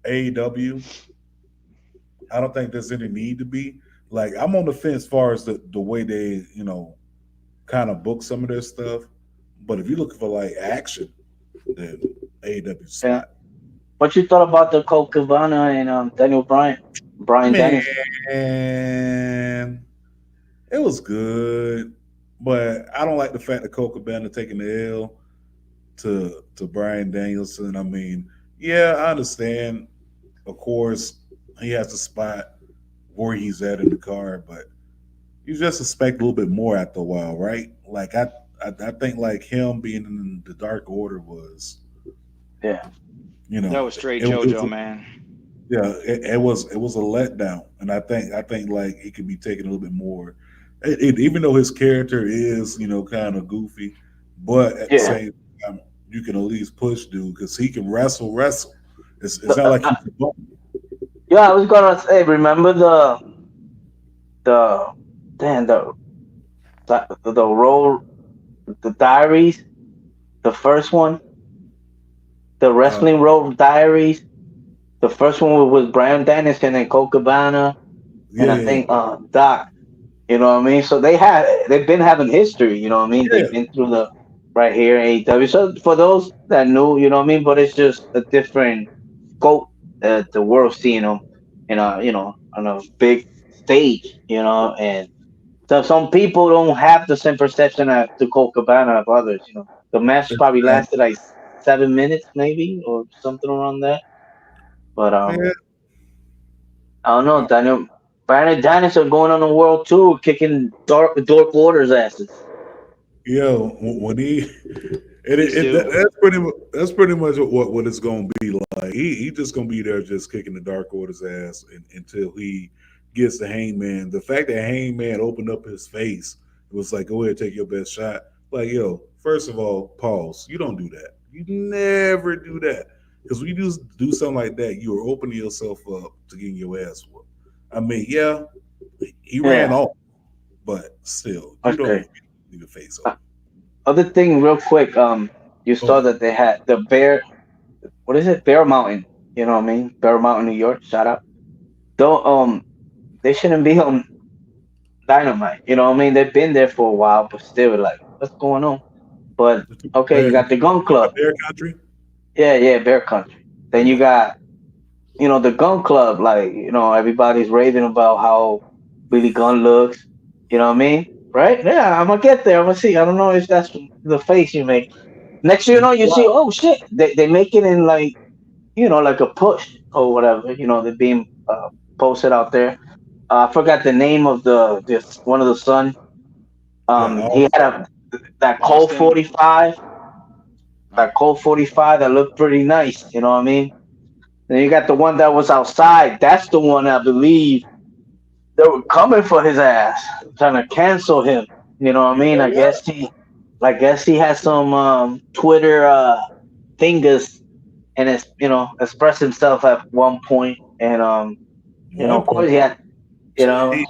AEW, I don't think there's any need to be. Like I'm on the fence as far as the way they, kind of book some of their stuff. But if you're looking for like action, then AEW Yeah. spot. What you thought about the Colt Cabana and Daniel Bryan? Bryan Danielson. Man, it was good, but I don't like the fact that Colt Cabana taking the L to Bryan Danielson. I mean, yeah, I understand. Of course, he has to spot where he's at in the card, but you just expect a little bit more after a while, right? Like I think like him being in the Dark Order was, Yeah. That was straight it was JoJo, a- man. Yeah, it was a letdown, and I think like it could be taken a little bit more. Even though his character is kind of goofy, but at the Yeah. same time you can at least push dude because he can wrestle. It's not like he's a bum. Yeah, I was gonna say, remember the damn the role the diaries, the first one, the wrestling road diaries. The first one was Brian Danielson and Colt Cabana, and I Yeah, think Doc. You know what I mean? So they've been having history. You know what I mean? yeah. They've been through the right here in AEW. So for those that knew, you know what I mean. But it's just a different scope that the world seeing them in a on a big stage. And so some people don't have the same perception as the Colt Cabana of others. The match probably lasted like 7 minutes, maybe, or something around that. But Man, I don't know. Brandon Danielson going on a world tour, kicking Dork Waters' asses. yo, when he Please do. that's pretty much what it's gonna be like. He just gonna be there just kicking the Dark Order's ass until he gets the Hangman. The fact that Hangman opened up his face, it was like, go ahead, take your best shot. Like, yo, first of all, pause. You don't do that. You never do that. Because when you do something like that, you are opening yourself up to getting your ass whooped. I mean, yeah, he ran Yeah. off, but still, you don't Okay. leave your face Uh, open. Other thing, real quick. You Oh, saw that they had the Bear. What is it? Bear Mountain. You know what I mean? Bear Mountain, New York. Shout out. Don't They shouldn't be on Dynamite. You know what I mean? They've been there for a while, but still, like, what's going on? But okay, you Bear, got the Gun Club. Bear Country. Yeah, yeah, Bear Country. Then you Yeah. got the Gun Club. Like, everybody's raving about how Billy Gunn looks. You know what I mean? Right? Yeah, I'm gonna get there. I'm gonna see. I don't know if that's the face you make. Next thing you know, you see, oh shit, they make it in like like a push or whatever. They're being posted out there. I forgot the name of the this one of the son. Yeah, He had that Colt Austin. 45, Oh, that looked pretty nice. You know what I mean? Then you got the one that was outside. That's the one I believe they were coming for his ass, trying to cancel him. You know what I you mean? know what? I guess he has some Twitter fingers and expressed himself at one point, and One of course he point. had, you know,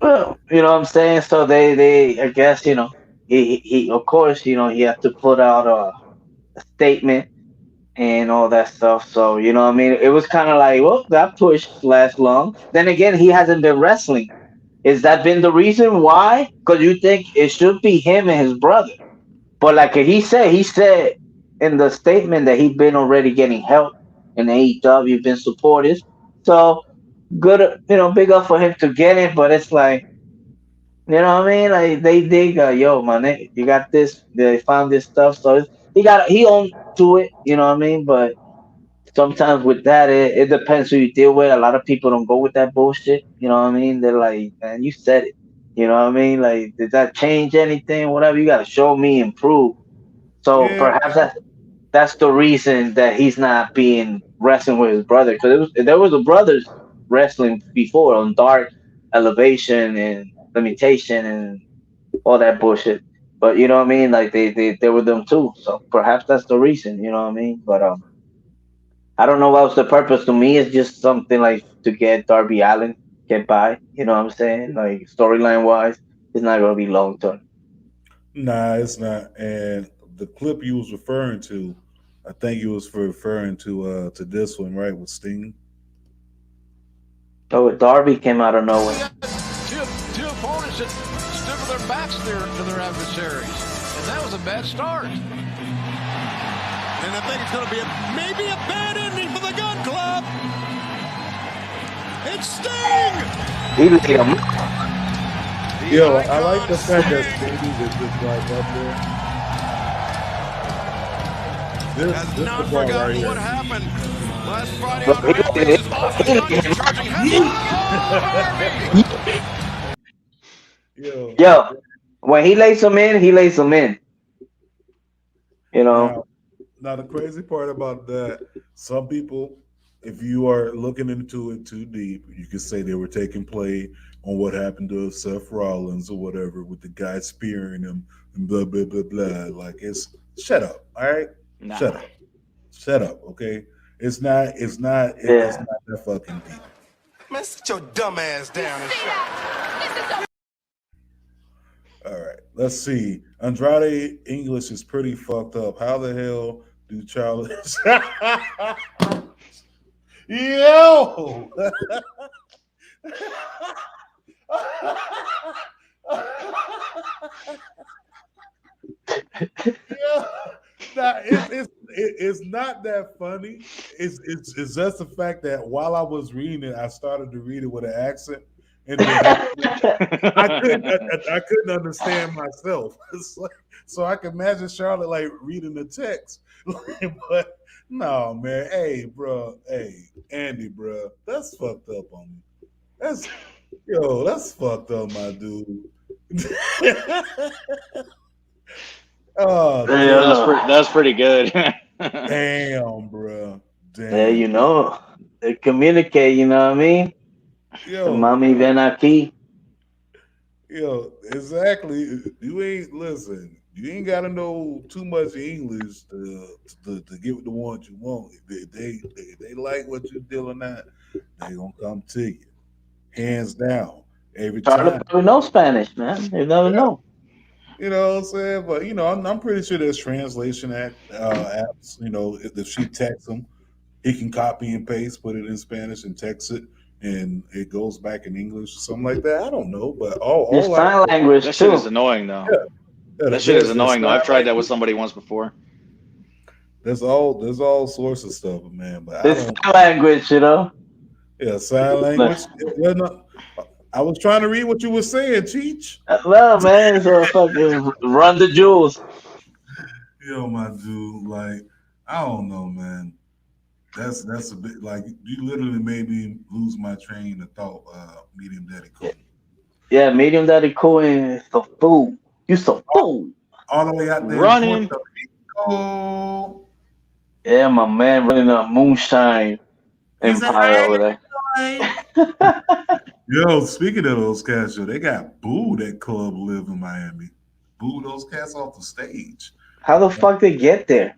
well, you know what I'm saying. So they I guess he of course he had to put out a statement and all that stuff. So what I mean, it was kind of like, well, that push lasts long. Then again, he hasn't been wrestling. Is that been the reason why? Because you think it should be him and his brother. But like he said in the statement that he'd been already getting help in AEW, been supportive. So good, big up for him to get it. But it's like, what I mean? Like they dig, yo, man, you got this. They found this stuff, so he owned to it. You know what I mean? But sometimes with that, it depends who you deal with. A lot of people don't go with that bullshit. You know what I mean? They're like, man, you said it. You know what I mean? Like, did that change anything? Whatever. You got to show me and prove. So Yeah, perhaps that's the reason that he's not being wrestling with his brother, because there was a brothers wrestling before on Dark Elevation and Limitation and all that bullshit. But you know what I mean? Like they were them too. So perhaps that's the reason. You know what I mean? But I don't know what was the purpose. To me, it's just something like to get Darby Allen get by. You know what I'm saying? Like storyline wise, it's not gonna be long term. nah, it's not. And the clip you was referring to, I think you was referring to this one, right, with Sting. So Darby came out of nowhere. Two opponents that stood with their backs to their adversaries. And that was a bad start. And I think it's going to be maybe a bad ending for the Gun Club. It's Sting! He laid him. Yo, I like the fact that Sting is just like up there. Has This not the part right forgotten here. what happened last Friday Bro, on Rampage. Is off the top, he- charging headlock. Oh, Harvey! Yo, Yo, when he lays him in, he lays him in. You know. now, now the crazy part about that, some people, if you are looking into it too deep, you could say they were taking play on what happened to Seth Rollins or whatever with the guy spearing him and blah blah blah blah. Like it's shut up, all right? nah. Shut up, okay? It's not it's Yeah. not that fucking deep. Man, sit your dumb ass down and shut. All right, let's see. Andrade English is pretty fucked up. How the hell do Charlie? Yo. Yeah, nah, it's not that funny. It's just the fact that while I was reading it, I started to read it with an accent, and then I couldn't understand myself. It's like, so I can imagine Charlotte like reading the text, but no, man. Hey, bro. Hey, Andy, bro. That's fucked up on me. That's fucked up, my dude. Oh, Yeah, Yeah, that's pretty good. damn, bro. yeah, Damn. they communicate. You know what I mean? Yo, Mami, ven aquí. exactly. You ain't listen. You ain't got to know too much English to get the ones you want. If they like what you're dealing at, they gonna come to you, hands down, every Charlotte time. probably knows Spanish, man. You never Yeah, know. you know what I'm saying. But I'm pretty sure there's translation apps. If she texts him, he can copy and paste, put it in Spanish, and text it, and it goes back in English or something like that. I don't know, but There's all I sign language That shit is too. annoying though. yeah, That shit is there's annoying though. sign I've tried that with language. somebody once before. There's all sorts of stuff, man. But I There's don't. sign language, Yeah, sign Like, language. Yeah, no, I was trying to read what you were saying, Cheech. well, man, so fucking run the jewels. My dude, like I don't know, man. That's a bit like you literally made me lose my train of thought. Medium Daddy Cool. Yeah, medium daddy cool and the fool. You so fool. All the way out there in Puerto Running. Rico. Yeah, my man running a moonshine He said, empire over there. "Hey." Speaking of those cats, they got booed at Club Live in Miami. Booed those cats off the stage. How the fuck they get there?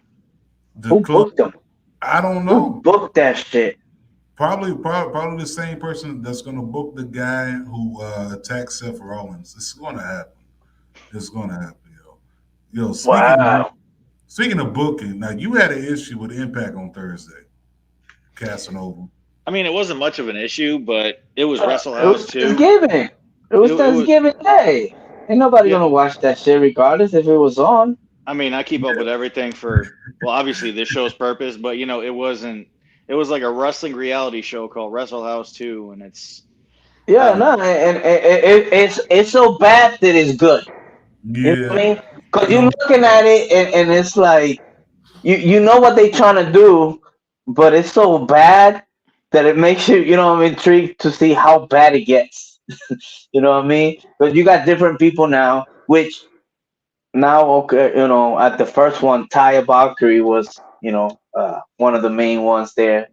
The Who club, booked them? I don't Who know. booked that shit? Probably the same person that's going to book the guy who attacked Seth Rollins. It's going to happen. It's going to happen, Wow. Speaking of booking, now you had an issue with Impact on Thursday, Casanova. I mean, it wasn't much of an issue, but it was Wrestle It was House too. Thanksgiving. It was It was Thanksgiving Day. Ain't nobody yeah. gonna watch that shit regardless if it was on. I mean, I keep up with everything for obviously this show's purpose, but it wasn't. It was like a wrestling reality show called Wrestle House 2, and it's I Yeah, don't no, know. and it's so bad that it's good. You know what I Yeah, mean? Because you you're know, looking at it and it's like you know what they trying to do, but it's so bad that it makes you intrigued to see how bad it gets. You know what I mean? Because you got different people now, which now okay, at the first one, Taya Valkyrie was one of the main ones there.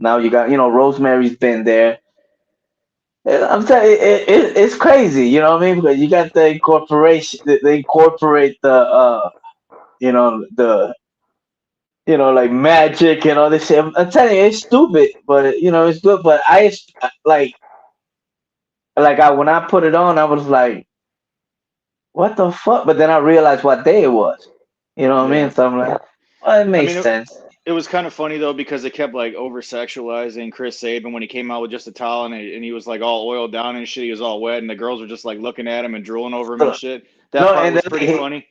Now you got Rosemary's been there. I'm telling you, it's crazy. You know what I mean? Because you got the incorporation, they incorporate the the like magic and all this shit. I'm telling you, it's stupid, but it's good. But when I put it on, I was like, what the fuck? But then I realized what day it was. You know what I Yeah. mean? So I'm like, well, it I makes mean, sense. it was kind of funny though because they kept like over sexualizing Chris Sabin when he came out with just a towel and he was like all oiled down and shit. He was all wet, and the girls were just like looking at him and drooling over him and So, shit. That no, part and then was pretty funny.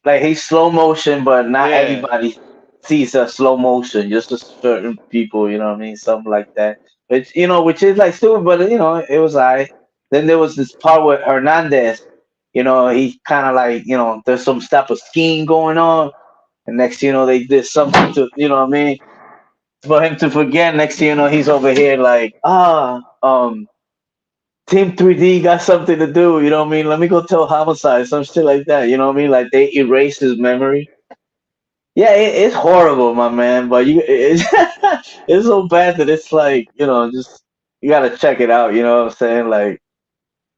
he's slow motion, but not Yeah. everybody sees a slow motion. Just a certain people, you know what I mean? Something like that. Which is like stupid, but it was alright. Then there was this part with Hernandez. He kind of like there's some type of scheme going on, and next thing you know they did something to what I mean for him to forget. Next thing you know he's over here like Team 3D got something to do. You know what I mean? Let me go tell Homicide some shit like that. You know what I mean? Like they erase his memory. Yeah, it's horrible, my man. But it's so bad that it's like just you gotta check it out. You know what I'm saying? Like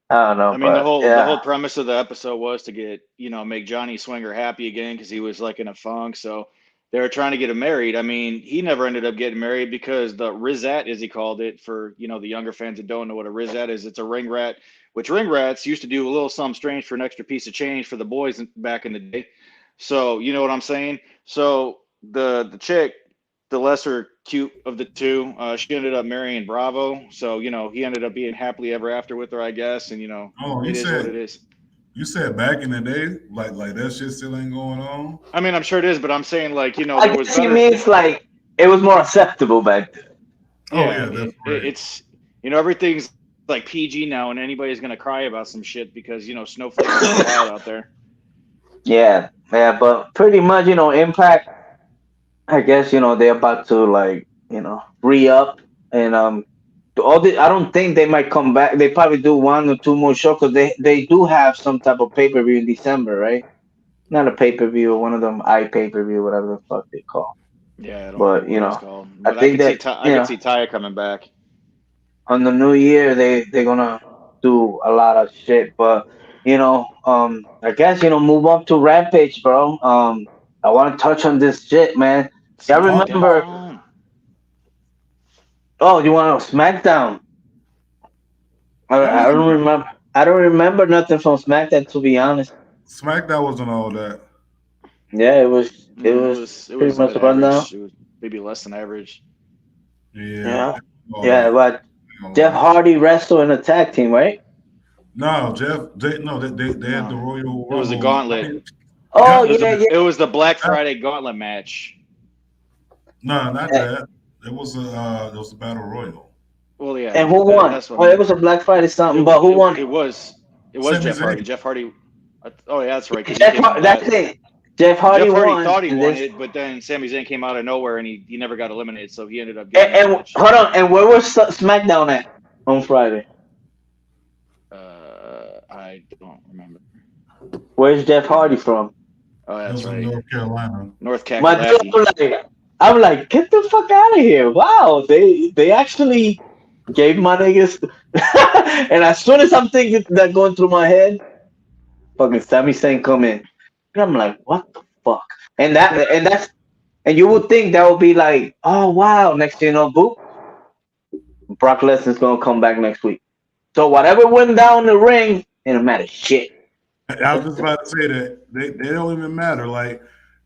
I don't know, I mean, the but whole yeah, premise of the episode was to get, make Johnny Swinger happy again because he was like in a funk. So they were trying to get him married. I mean, he never ended up getting married because the Rizat, as he called it, for the younger fans that don't know what a Rizat is, it's a ring rat, which ring rats used to do a little something strange for an extra piece of change for the boys back in the day. So you know what I'm saying? So the chick, the lesser cute of the two. She ended up marrying Bravo, so he ended up being happily ever after with her, I guess. And Oh, it is what it is. You said back in the day, like that shit still ain't going on. I mean, I'm sure it is, but I'm saying like I there was guess he better. means like it was more acceptable back then. Oh Yeah, yeah, that's right. it's everything's like PG now, and anybody's gonna cry about some shit because snowflakes are wild out there. Yeah, yeah, but pretty much, Impact. I guess they're about to like re up and I don't think they might come back. They probably do one or two more shows because they do have some type of pay per view in December, right? Not a pay per view, one of them pay per view, whatever the fuck they call. Yeah, I don't But remember what it's called, I but I think could see that I could see Taya coming back. on the new year they're gonna do a lot of shit. But I guess move up to Rampage, bro. I want to touch on this shit, man. I remember. SmackDown. Oh, you want SmackDown? I don't remember. I don't remember nothing from SmackDown, to be honest. SmackDown wasn't all that. Yeah, it was. It It was was pretty much mid a rundown. average. It was maybe less than average. Yeah, Yeah, all yeah. that. But All Jeff that. Hardy wrestled in a tag team, right? No, they had the No, Royal it was a Rumble. I gauntlet. mean, Oh God, yeah, It was the Black that- Friday gauntlet match. no, not yeah. that. It was a battle royal. Well, yeah, And who won? that's what I Well, it mean. was a Black Friday something, It, but who won? it was Sami Jeff Hardy. Zayn. Jeff Hardy. Oh yeah, that's right. Because he came out That's last. it. Jeff Hardy Jeff Hardy won, thought he and won this. it, but then Sami Zayn came out of nowhere and he never got eliminated, so he ended up getting that And match. hold on. And where was SmackDown at on Friday? I don't remember. Where's Jeff Hardy from? Oh, It that's was in right. North Carolina. North My dude, Kakalaki. I'm like, get the fuck out of here! Wow, they actually gave my niggas. And as soon as I'm thinking that going through my head, fucking Sami Zayn come in, and I'm like, what the fuck? And you would think that would be like, oh wow, next thing you know, boop, Brock Lesnar's gonna come back next week. So whatever went down the ring, it don't matter shit. I was just about to say that they don't even matter. Like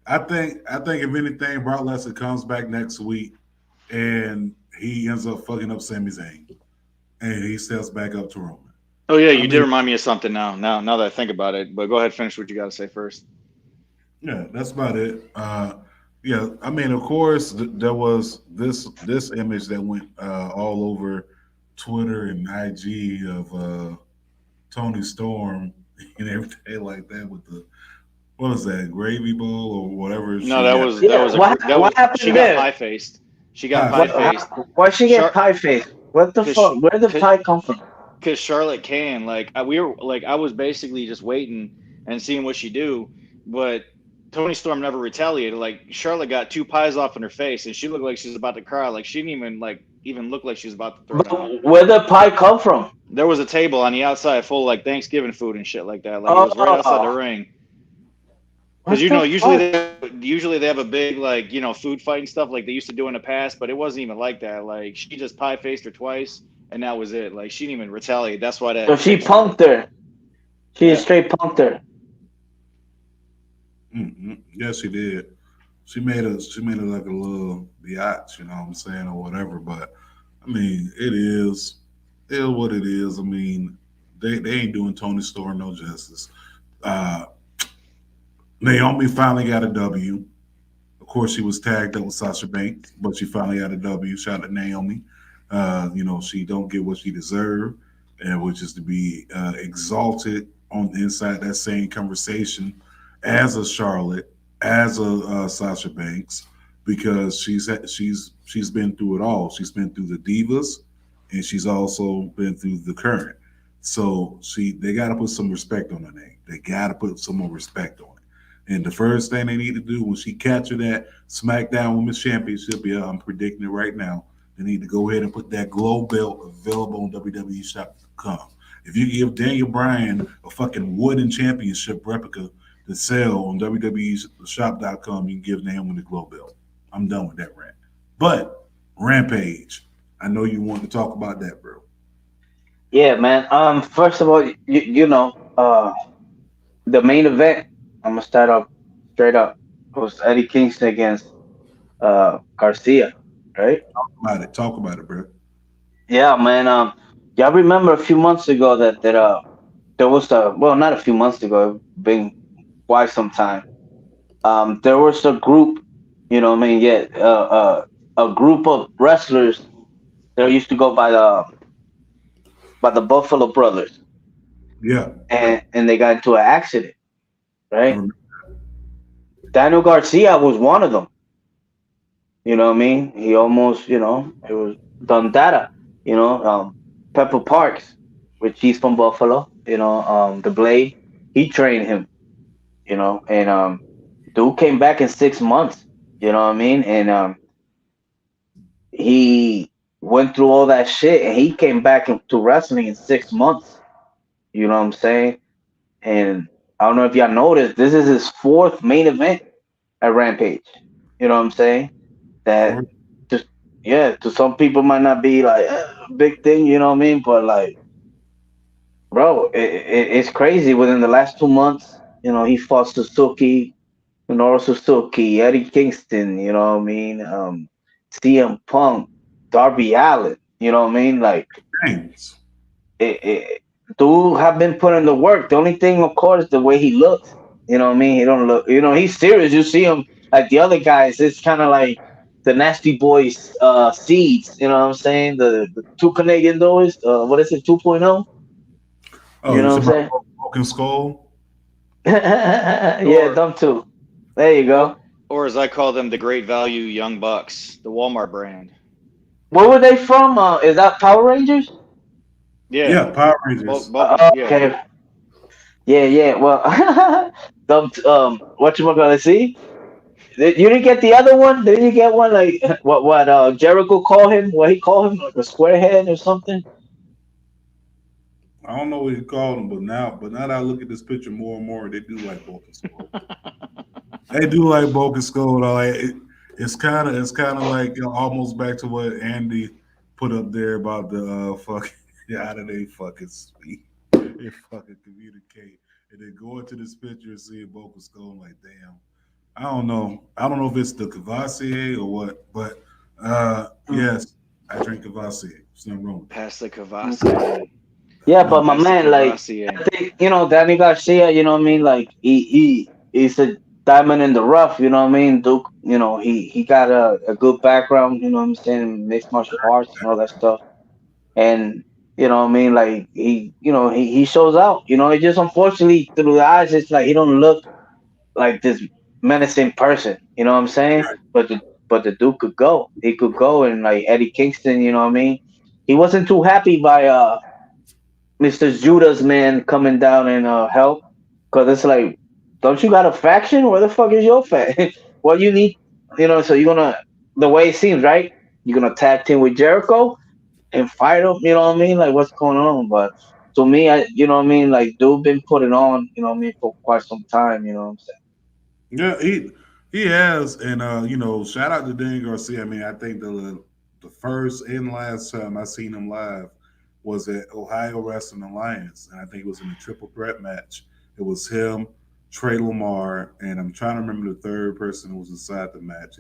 I think if anything, Brock Lesnar comes back next week and he ends up fucking up Sami Zayn and he steps back up to Roman. Oh yeah, you I did mean, remind me of something now. Now that I think about it, but go ahead, finish what you got to say first. yeah, that's about it. Yeah, I mean, of course, there was this image that went all over Twitter and IG of Tony Storm and everything like that with the what was that gravy bowl or whatever No, she that got. was Yeah, what happened she there? got pie faced. She got pie faced. Why she get Char- pie face? What the Cause fuck? Where did cause, pie come from? Because Charlotte can we were like I was basically just waiting and seeing what she do, but Tony Storm never retaliated. Like Charlotte got two pies off in her face, and she looked like she was about to cry. Like she didn't even look like she was about to throw down. But where did pie come from? There was a table on the outside full of like Thanksgiving food and shit like that. Like it was right outside the ring. Because usually they have a big food fight and stuff like they used to do in the past, but it wasn't even like that. Like she just pie faced her twice, and that was it. Like she didn't even retaliate. That's why that. So she punked her. She straight punked her. Mm-hmm. Yes, she did. She made it like a little biatch, you know what I'm saying, or whatever. But I mean, it is what it is. I mean, they ain't doing Tony Storm no justice. Naomi finally got a W. Of course, she was tagged up with Sasha Banks, but she finally got a W. Shout out to Naomi. She don't get what she deserved, and which is to be exalted on the inside that same conversation as a Charlotte, as a Sasha Banks, because she's been through it all. She's been through the Divas, and she's also been through the current. So they got to put some respect on her name. They got to put some more respect on it. And the first thing they need to do when she captured that SmackDown Women's Championship, I'm predicting it right now, they need to go ahead and put that glow belt available on WWE.com. If you give Daniel Bryan a fucking wooden championship replica to sell on WWEshop.com, you can give Naomi the glow belt. I'm done with that rant. But Rampage, I know you want to talk about that, bro. Yeah, man. First of all, the main event. I'm gonna start off straight up. It was Eddie Kingston against Garcia, right? Talk about it, bro. Yeah, man. Y'all remember a few months ago that there was a, well, not a few months ago, been quite some time. There was a group, you know what I mean? Yeah, a group of wrestlers that used to go by the Buffalo Brothers, Yeah, and they got into an accident, I right? remember. Daniel Garcia was one of them. You know what I mean? He almost, it was Dundada. Pepper Parks, which he's from Buffalo. The Blade, he trained him. And dude came back in 6 months. You know what I mean? And he went through all that shit, and he came back into wrestling in 6 months. You know what I'm saying? And I don't know if y'all noticed, this is his fourth main event at Rampage. You know what I'm saying? That just, yeah, to some people might not be like a big thing, you know what I mean? But like, bro, it's crazy. Within the last 2 months, he fought Suzuki, Minoru Suzuki, Eddie Kingston, you know what I mean? CM Punk, Darby Allin, you know what I mean? Like, James. it, dude have been putting the work. The only thing, of course, the way he looks. You know what I mean? He don't look. He's serious. You see him like the other guys. It's kind of like the Nasty Boys seeds. You know what I'm saying? The two Canadian boys. What is it? 2.0. Oh, You you know what talking I'm about saying? Broken Skull? Yeah, Or them two. There you or go. or as I call them, the Great Value Young Bucks, the Walmart brand. Where were they from? Is that Power Rangers? Yeah, Yeah, Power Rangers. yeah. Okay. Yeah, yeah. Well, what you gonna see? You didn't get the other one? Didn't you get one like what Jericho called him? What he called him, like a squarehead or something? I don't know what you call them, but now that I look at this picture more and more, they do like Broken Skull. They do like Broken Skull. Though. It's kind of like almost back to what Andy put up there about the fucking how do they fucking speak? They fucking communicate, and then go into this picture and see Broken Skull. I'm like, damn. I don't know. I don't know if it's the Cavassier or what, but Mm. yes, I drink Cavassier. There's nothing wrong with that. Pass the Okay. Cavassier. Yeah, but No, my Pass the man, like, I Cavassier. think Danny Garcia. You know what I mean? Like, he's a diamond in the rough. You know what I mean? Duke. He got a good background. You know what I'm saying? Mixed martial arts and all that stuff. And you know what I mean? Like, he shows out. It just, unfortunately, through the eyes, it's like he don't look like this menacing person. You know what I'm saying? But the dude could go. He could go, and like Eddie Kingston. You know what I mean? He wasn't too happy by Mr. Judas, man, coming down and help, because it's like, don't you got a faction? Where the fuck is your faction? What you need? So you're gonna, the way it seems, right? You're gonna tag team with Jericho and fight him. You know what I mean? Like, what's going on? But to me, you know what I mean? Like, dude been putting on, you know what I mean, for quite some time. You know what I'm saying? yeah, he has, and shout out to Dan Garcia. I mean, I think the first and last time I seen him live was at Ohio Wrestling Alliance, and I think it was in a triple threat match. It was him, Trey Lamar, and I'm trying to remember the third person who was inside the match.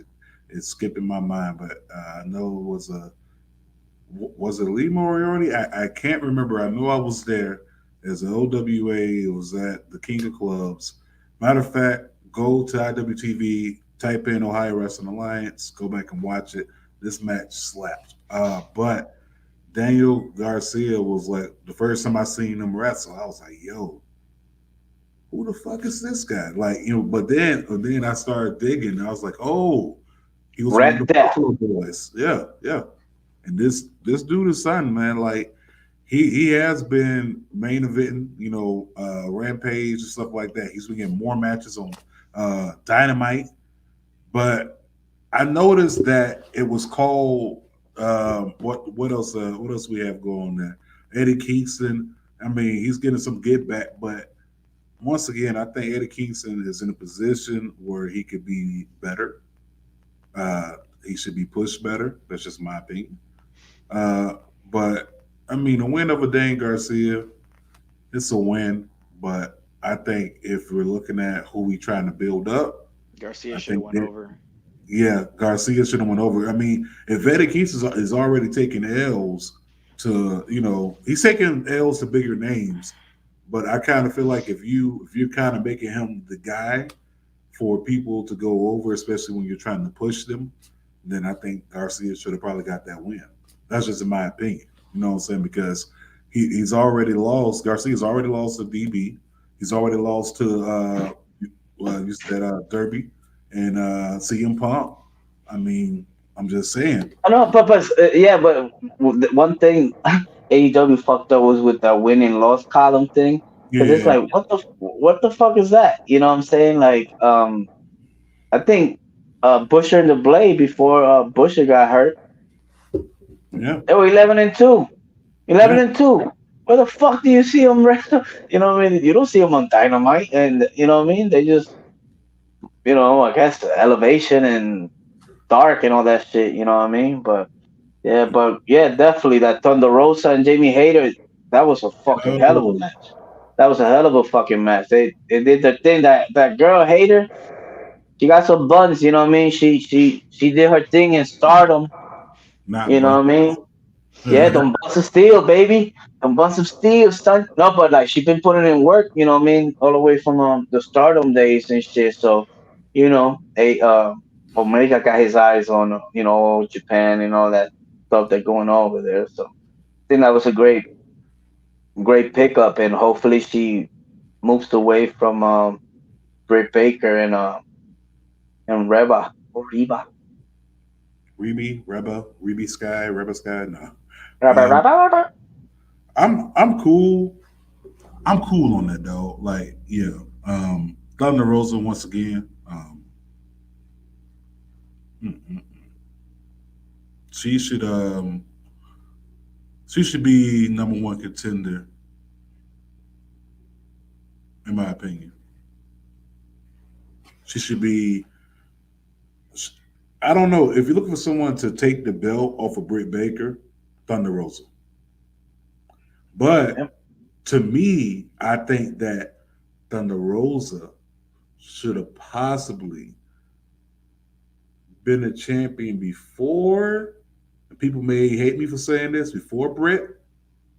It's skipping my mind, but I know it was it Lee Moriarty? I can't remember. I know I was there as an OWA. It was at the King of Clubs. Matter of fact, go to IWTV, type in Ohio Wrestling Alliance, go back and watch it. This match slapped. But Daniel Garcia was like the first time I seen him wrestle. I was like, yo, who the fuck is this guy? Like, but then I started digging. I was like, oh, he was one of Red the Death. Buffalo boys. Yeah, yeah. And this dude is son, man. Like he has been main eventing, Rampage and stuff like that. He's been getting more matches on Dynamite. But I noticed that it was called what else we have going there? Eddie Kingston. I mean, he's getting some get back, but once again, I think Eddie Kingston is in a position where he could be better. He should be pushed better. That's just my opinion. Uh, but I mean, a win over Dane Garcia, it's a win. But I think if we're looking at who we trying to build up, Garcia I should have think went over. Yeah, Garcia should have went over. I mean, if Eddie Keith is already taking L's to, he's taking L's to bigger names, but I kind of feel like if you're kind of making him the guy for people to go over, especially when you're trying to push them, then I think Garcia should have probably got that win. That's just in my opinion. You know what I'm saying? Because he's already lost. Garcia's already lost to DB. He's already lost to you said Derby and CM Punk. I mean, I'm just saying. I know, but the one thing AEW fucked up was with that win and loss column thing. Because it's Yeah, like, what the fuck is that? You know what I'm saying? Like, I think Busher and the Blade before Busher got hurt, yeah, they were 11-2. Eleven yeah. and two. Where the fuck do you see them? You know what I mean? You don't see them on Dynamite, and you know what I mean? They just, I guess elevation and dark and all that shit. You know what I mean? But yeah, definitely that Thunder Rosa and Jamie Hayter. That was a fucking hell of a Oh, match. That was a hell of a fucking match. They did the thing that girl Hayter. She got some buns. You know what I mean? She did her thing in Stardom. You not know Buck. what I mean? Yeah, them bust of steel, baby. Them bust of steel, son. No, but like she been putting in work, you know what I mean, all the way from the stardom days and shit. So, they Omega got his eyes on Japan and all that stuff that's going on over there. So I think that was a great pickup, and hopefully she moves away from Britt Baker and Reba. Reba Sky. No, um, Reba. I'm cool. I'm cool on that though. Like, yeah, Thunder Rosa once again. Mm, mm. she should um, she should be number one contender in my opinion. She should be. I don't know if you're looking for someone to take the belt off of Britt Baker, Thunder Rosa. But to me, I think that Thunder Rosa should have possibly been a champion before. People may hate me for saying this before Britt,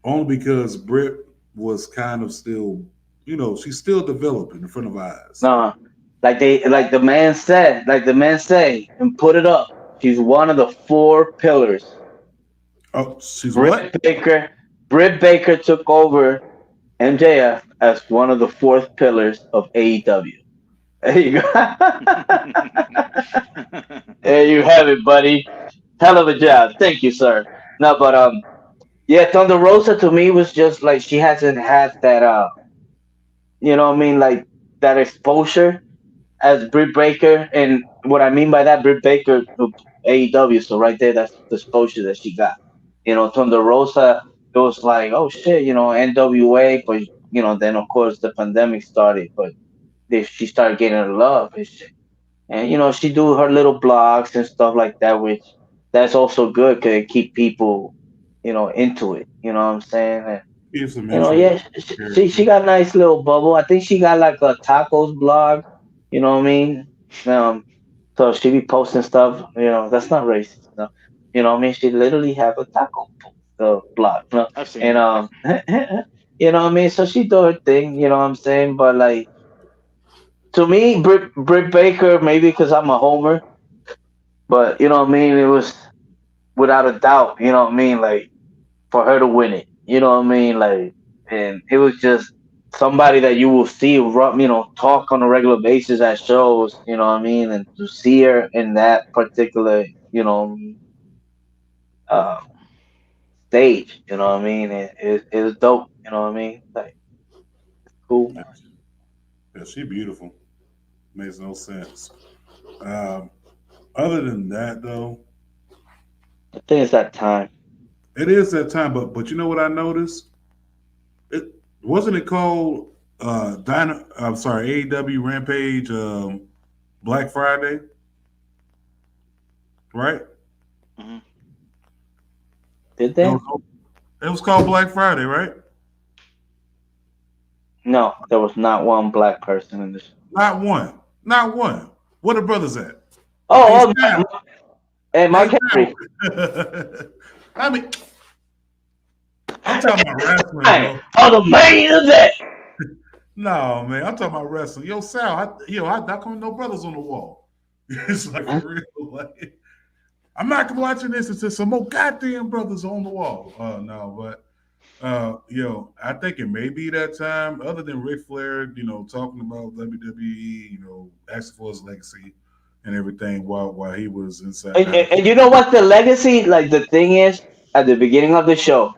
only because Britt was kind of still, she's still developing in front of our eyes. No, like the man say, and put it up. She's one of the four pillars. Oh, she's what? Britt Baker, Britt Baker took over MJF as one of the fourth pillars of AEW. There you go. There you have it, buddy. Hell of a job. Thank you, sir. No, but yeah, Thunder Rosa to me was just like she hasn't had that you know what I mean, like that exposure as Britt Baker, and what I mean by that, Britt Baker, AEW. So right there, that's the exposure that she got. Thunder Rosa, it was like, oh shit, NWA, but then of course the pandemic started, but she started getting love and shit. And she do her little blogs and stuff like that, which that's also good because it keep people, into it. You know what I'm saying? And, Here's some intro yeah, she character. got a nice little bubble. I think she got like a tacos blog. You know what I mean? So she be posting stuff. That's not racist. No, you know what I mean? She literally have a taco blog. I've seen And it. you know what I mean? So she do her thing. You know what I'm saying? But like to me, Britt Baker, maybe because I'm a homer, but you know what I mean? It was without a doubt. You know what I mean? Like for her to win it. You know what I mean? Like, and it was just somebody that you will see, talk on a regular basis at shows. You know what I mean? And to see her in that particular, uh, stage. You know what I mean? It was dope. You know what I mean? Like, cool, man. Yeah, she beautiful. Makes no sense. Um, Other than that, though, I think it's that time. it is that time. But you know what I noticed? It wasn't it called I'm sorry, AEW Rampage Black Friday, right? Hmm. Did It they? was, it was called Black Friday, right? No, there was not one black person in this. Not one. Not one. Where the brothers at? Oh, Sal. and Mark Hey, Henry. Sal. I mean, I'm talking about wrestling, Hey, bro. for the main event. No, man, I'm talking about wrestling. Yo, Sal, how come no brothers on the wall? It's like for real. Like, I'm not watching this until some more goddamn brothers on the wall. No, but I think it may be that time. Other than Ric Flair, talking about WWE, asking for his legacy and everything while he was inside. And you know what the legacy? Like the thing is, at the beginning of the show,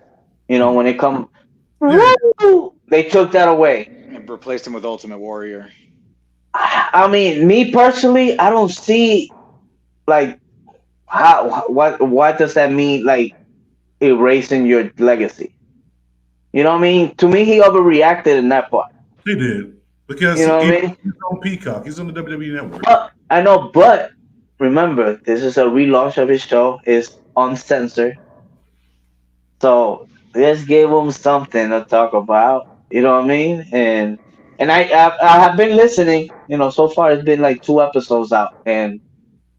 when it come, Yeah. they took that away. And replaced him with Ultimate Warrior. I mean, me personally, I don't see like what does that mean? Like erasing your legacy. You know what I mean? To me, he overreacted in that part. He did because You know what I mean? he's on Peacock. He's on the WWE Network. I know, but remember, this is a relaunch of his show. It's uncensored, so let's give him something to talk about. You know what I mean? And I have been listening. So far it's been like 2 episodes out, and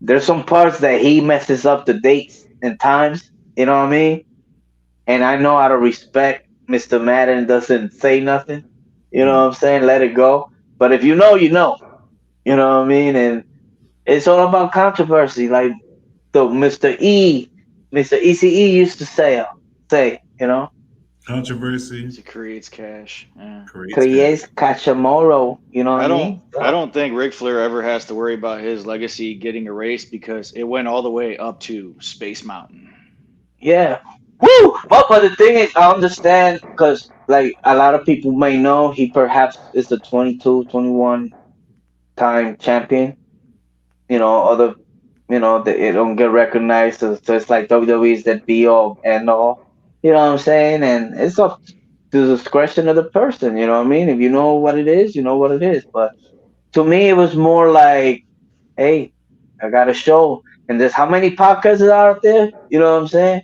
there's some parts that he messes up the dates and times. You know what I mean? And I know out of respect, Mr. Madden doesn't say nothing. You know what I'm saying? Let it go. But if you know, you know. You know what I mean? And it's all about controversy. Like the Mr. ECE used to say, Controversy It creates cash. Yeah. creates Cachamoro. You know what I mean? I don't think Ric Flair ever has to worry about his legacy getting erased because it went all the way up to Space Mountain. Yeah. Woo! But the thing is, I understand because, like, a lot of people may know he perhaps is the 22, 21 time champion. Other, they don't get recognized. So it's like WWE's that be all and all. You know what I'm saying? And it's up to the discretion of the person. You know what I mean? If you know what it is, you know what it is. But to me, it was more like, hey, I got a show. And there's how many podcasts are out there? You know what I'm saying?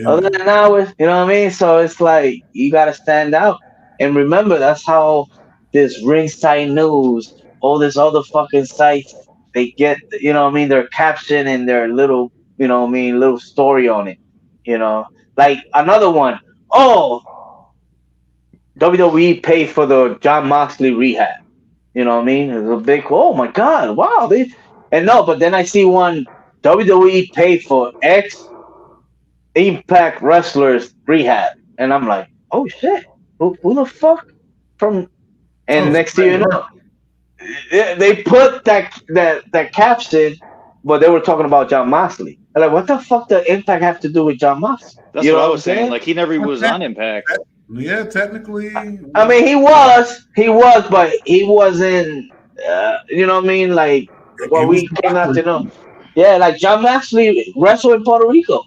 Other than ours, you know what I mean? So it's like you gotta stand out. And remember, that's how this ringside news, all this other fucking sites, they get, their caption and their little, little story on it. Like another one. Oh, WWE paid for the John Moxley rehab. You know what I mean? It's a big, oh my God, wow. And no, but then I see one, WWE paid for X Impact Wrestlers rehab. And I'm like, oh shit, who the fuck from? And next thing you know, they put that caption, but they were talking about John Moxley. I'm like, what the fuck does Impact have to do with John Moxley? That's what I was saying. Like he never was on Impact. Yeah, technically. I mean, he was, but he wasn't. You know what I mean? Like what we came out to know. Yeah, like John Moxley wrestled in Puerto Rico.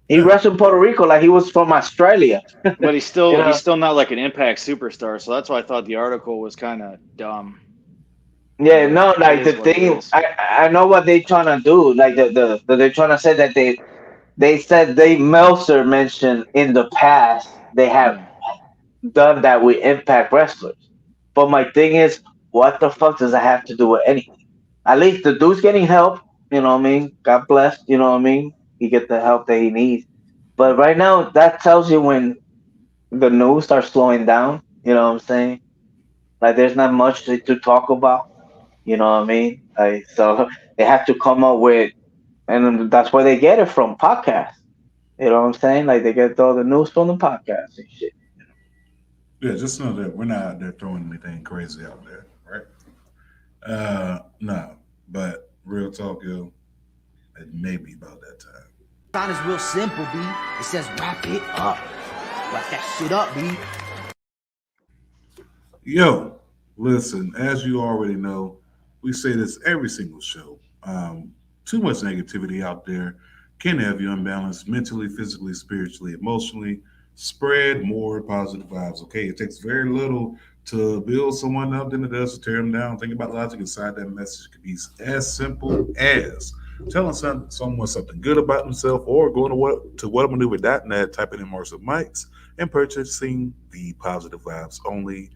He wrestled in Puerto Rico like he was from Australia. But he's still not like an Impact superstar. So that's why I thought the article was kind of dumb. Yeah, no, like the thing, I know what they trying to do. Like they're trying to say that they said Meltzer mentioned in the past they have done that with Impact wrestlers. But my thing is, what the fuck does that have to do with anything? At least the dude's getting help. You know what I mean? God bless. You know what I mean? He get the help that he needs. But right now, that tells you when the news starts slowing down. You know what I'm saying? Like there's not much to talk about. You know what I mean? Like so they have to come up with, and that's where they get it from podcasts. You know what I'm saying? Like they get all the news from the podcast and shit. Yeah, just know that we're not out there throwing anything crazy out there, right? No, but real talk, yo, it may be about that time. Sign is real simple, B. It says wrap it up. Wrap that shit up, B. Yo, listen, as you already know, we say this every single show. Too much negativity out there can have you unbalanced mentally, physically, spiritually, emotionally. Spread more positive vibes, okay? It takes very little to build someone up than it does to tear them down. Think about logic inside that message. It could be as simple as telling someone something good about themselves or going to whatamaneuver.net, typing in Marshall Mikes, and purchasing the positive vibes only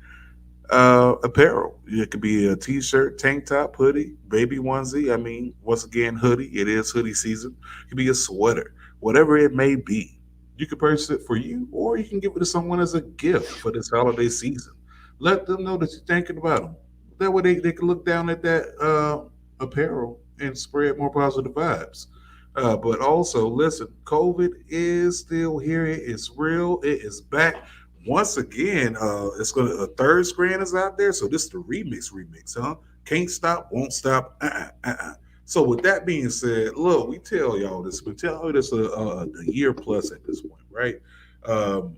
Apparel. It could be a t-shirt, tank top, hoodie, baby onesie. I mean, once again, hoodie. It is hoodie season. It could be a sweater, whatever it may be. You can purchase it for you, or you can give it to someone as a gift for this holiday season. Let them know that you're thinking about them. That way, they can look down at that apparel and spread more positive vibes. But also, listen, COVID is still here. It is real. It is back once again. It's gonna a third strand is out there. So this is the remix, huh? Can't stop, won't stop. So with that being said, look, we tell y'all this. We tell you this a year plus at this point, right? Um,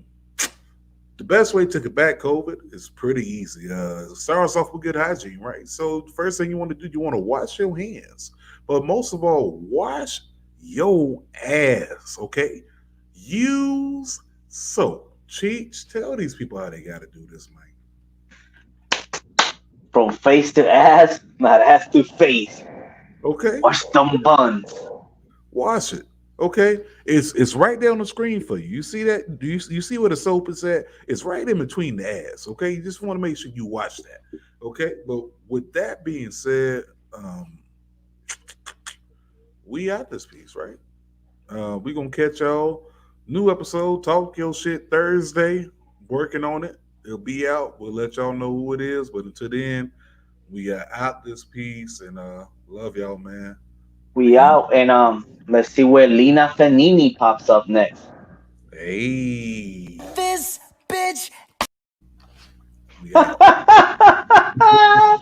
the best way to combat COVID is pretty easy. Start us off with good hygiene, right? So the first thing you want to do, you want to wash your hands, but most of all, wash your ass. Okay, use soap. Cheech, tell these people how they got to do this, man. From face to ass, not ass to face. Okay, Wash them buns. wash it. Okay, it's right there on the screen for you. You see that? Do you see where the soap is at? It's right in between the ass. Okay, you just want to make sure you watch that. Okay, but with that being said, we out this piece, right? We gonna catch y'all. New episode, Talk Your Shit Thursday. Working on it. It'll be out. We'll let y'all know who it is. But until then, we are out this piece and love y'all, man. We Peace. out and let's see where Lina Fanini pops up next. Hey, This bitch we out.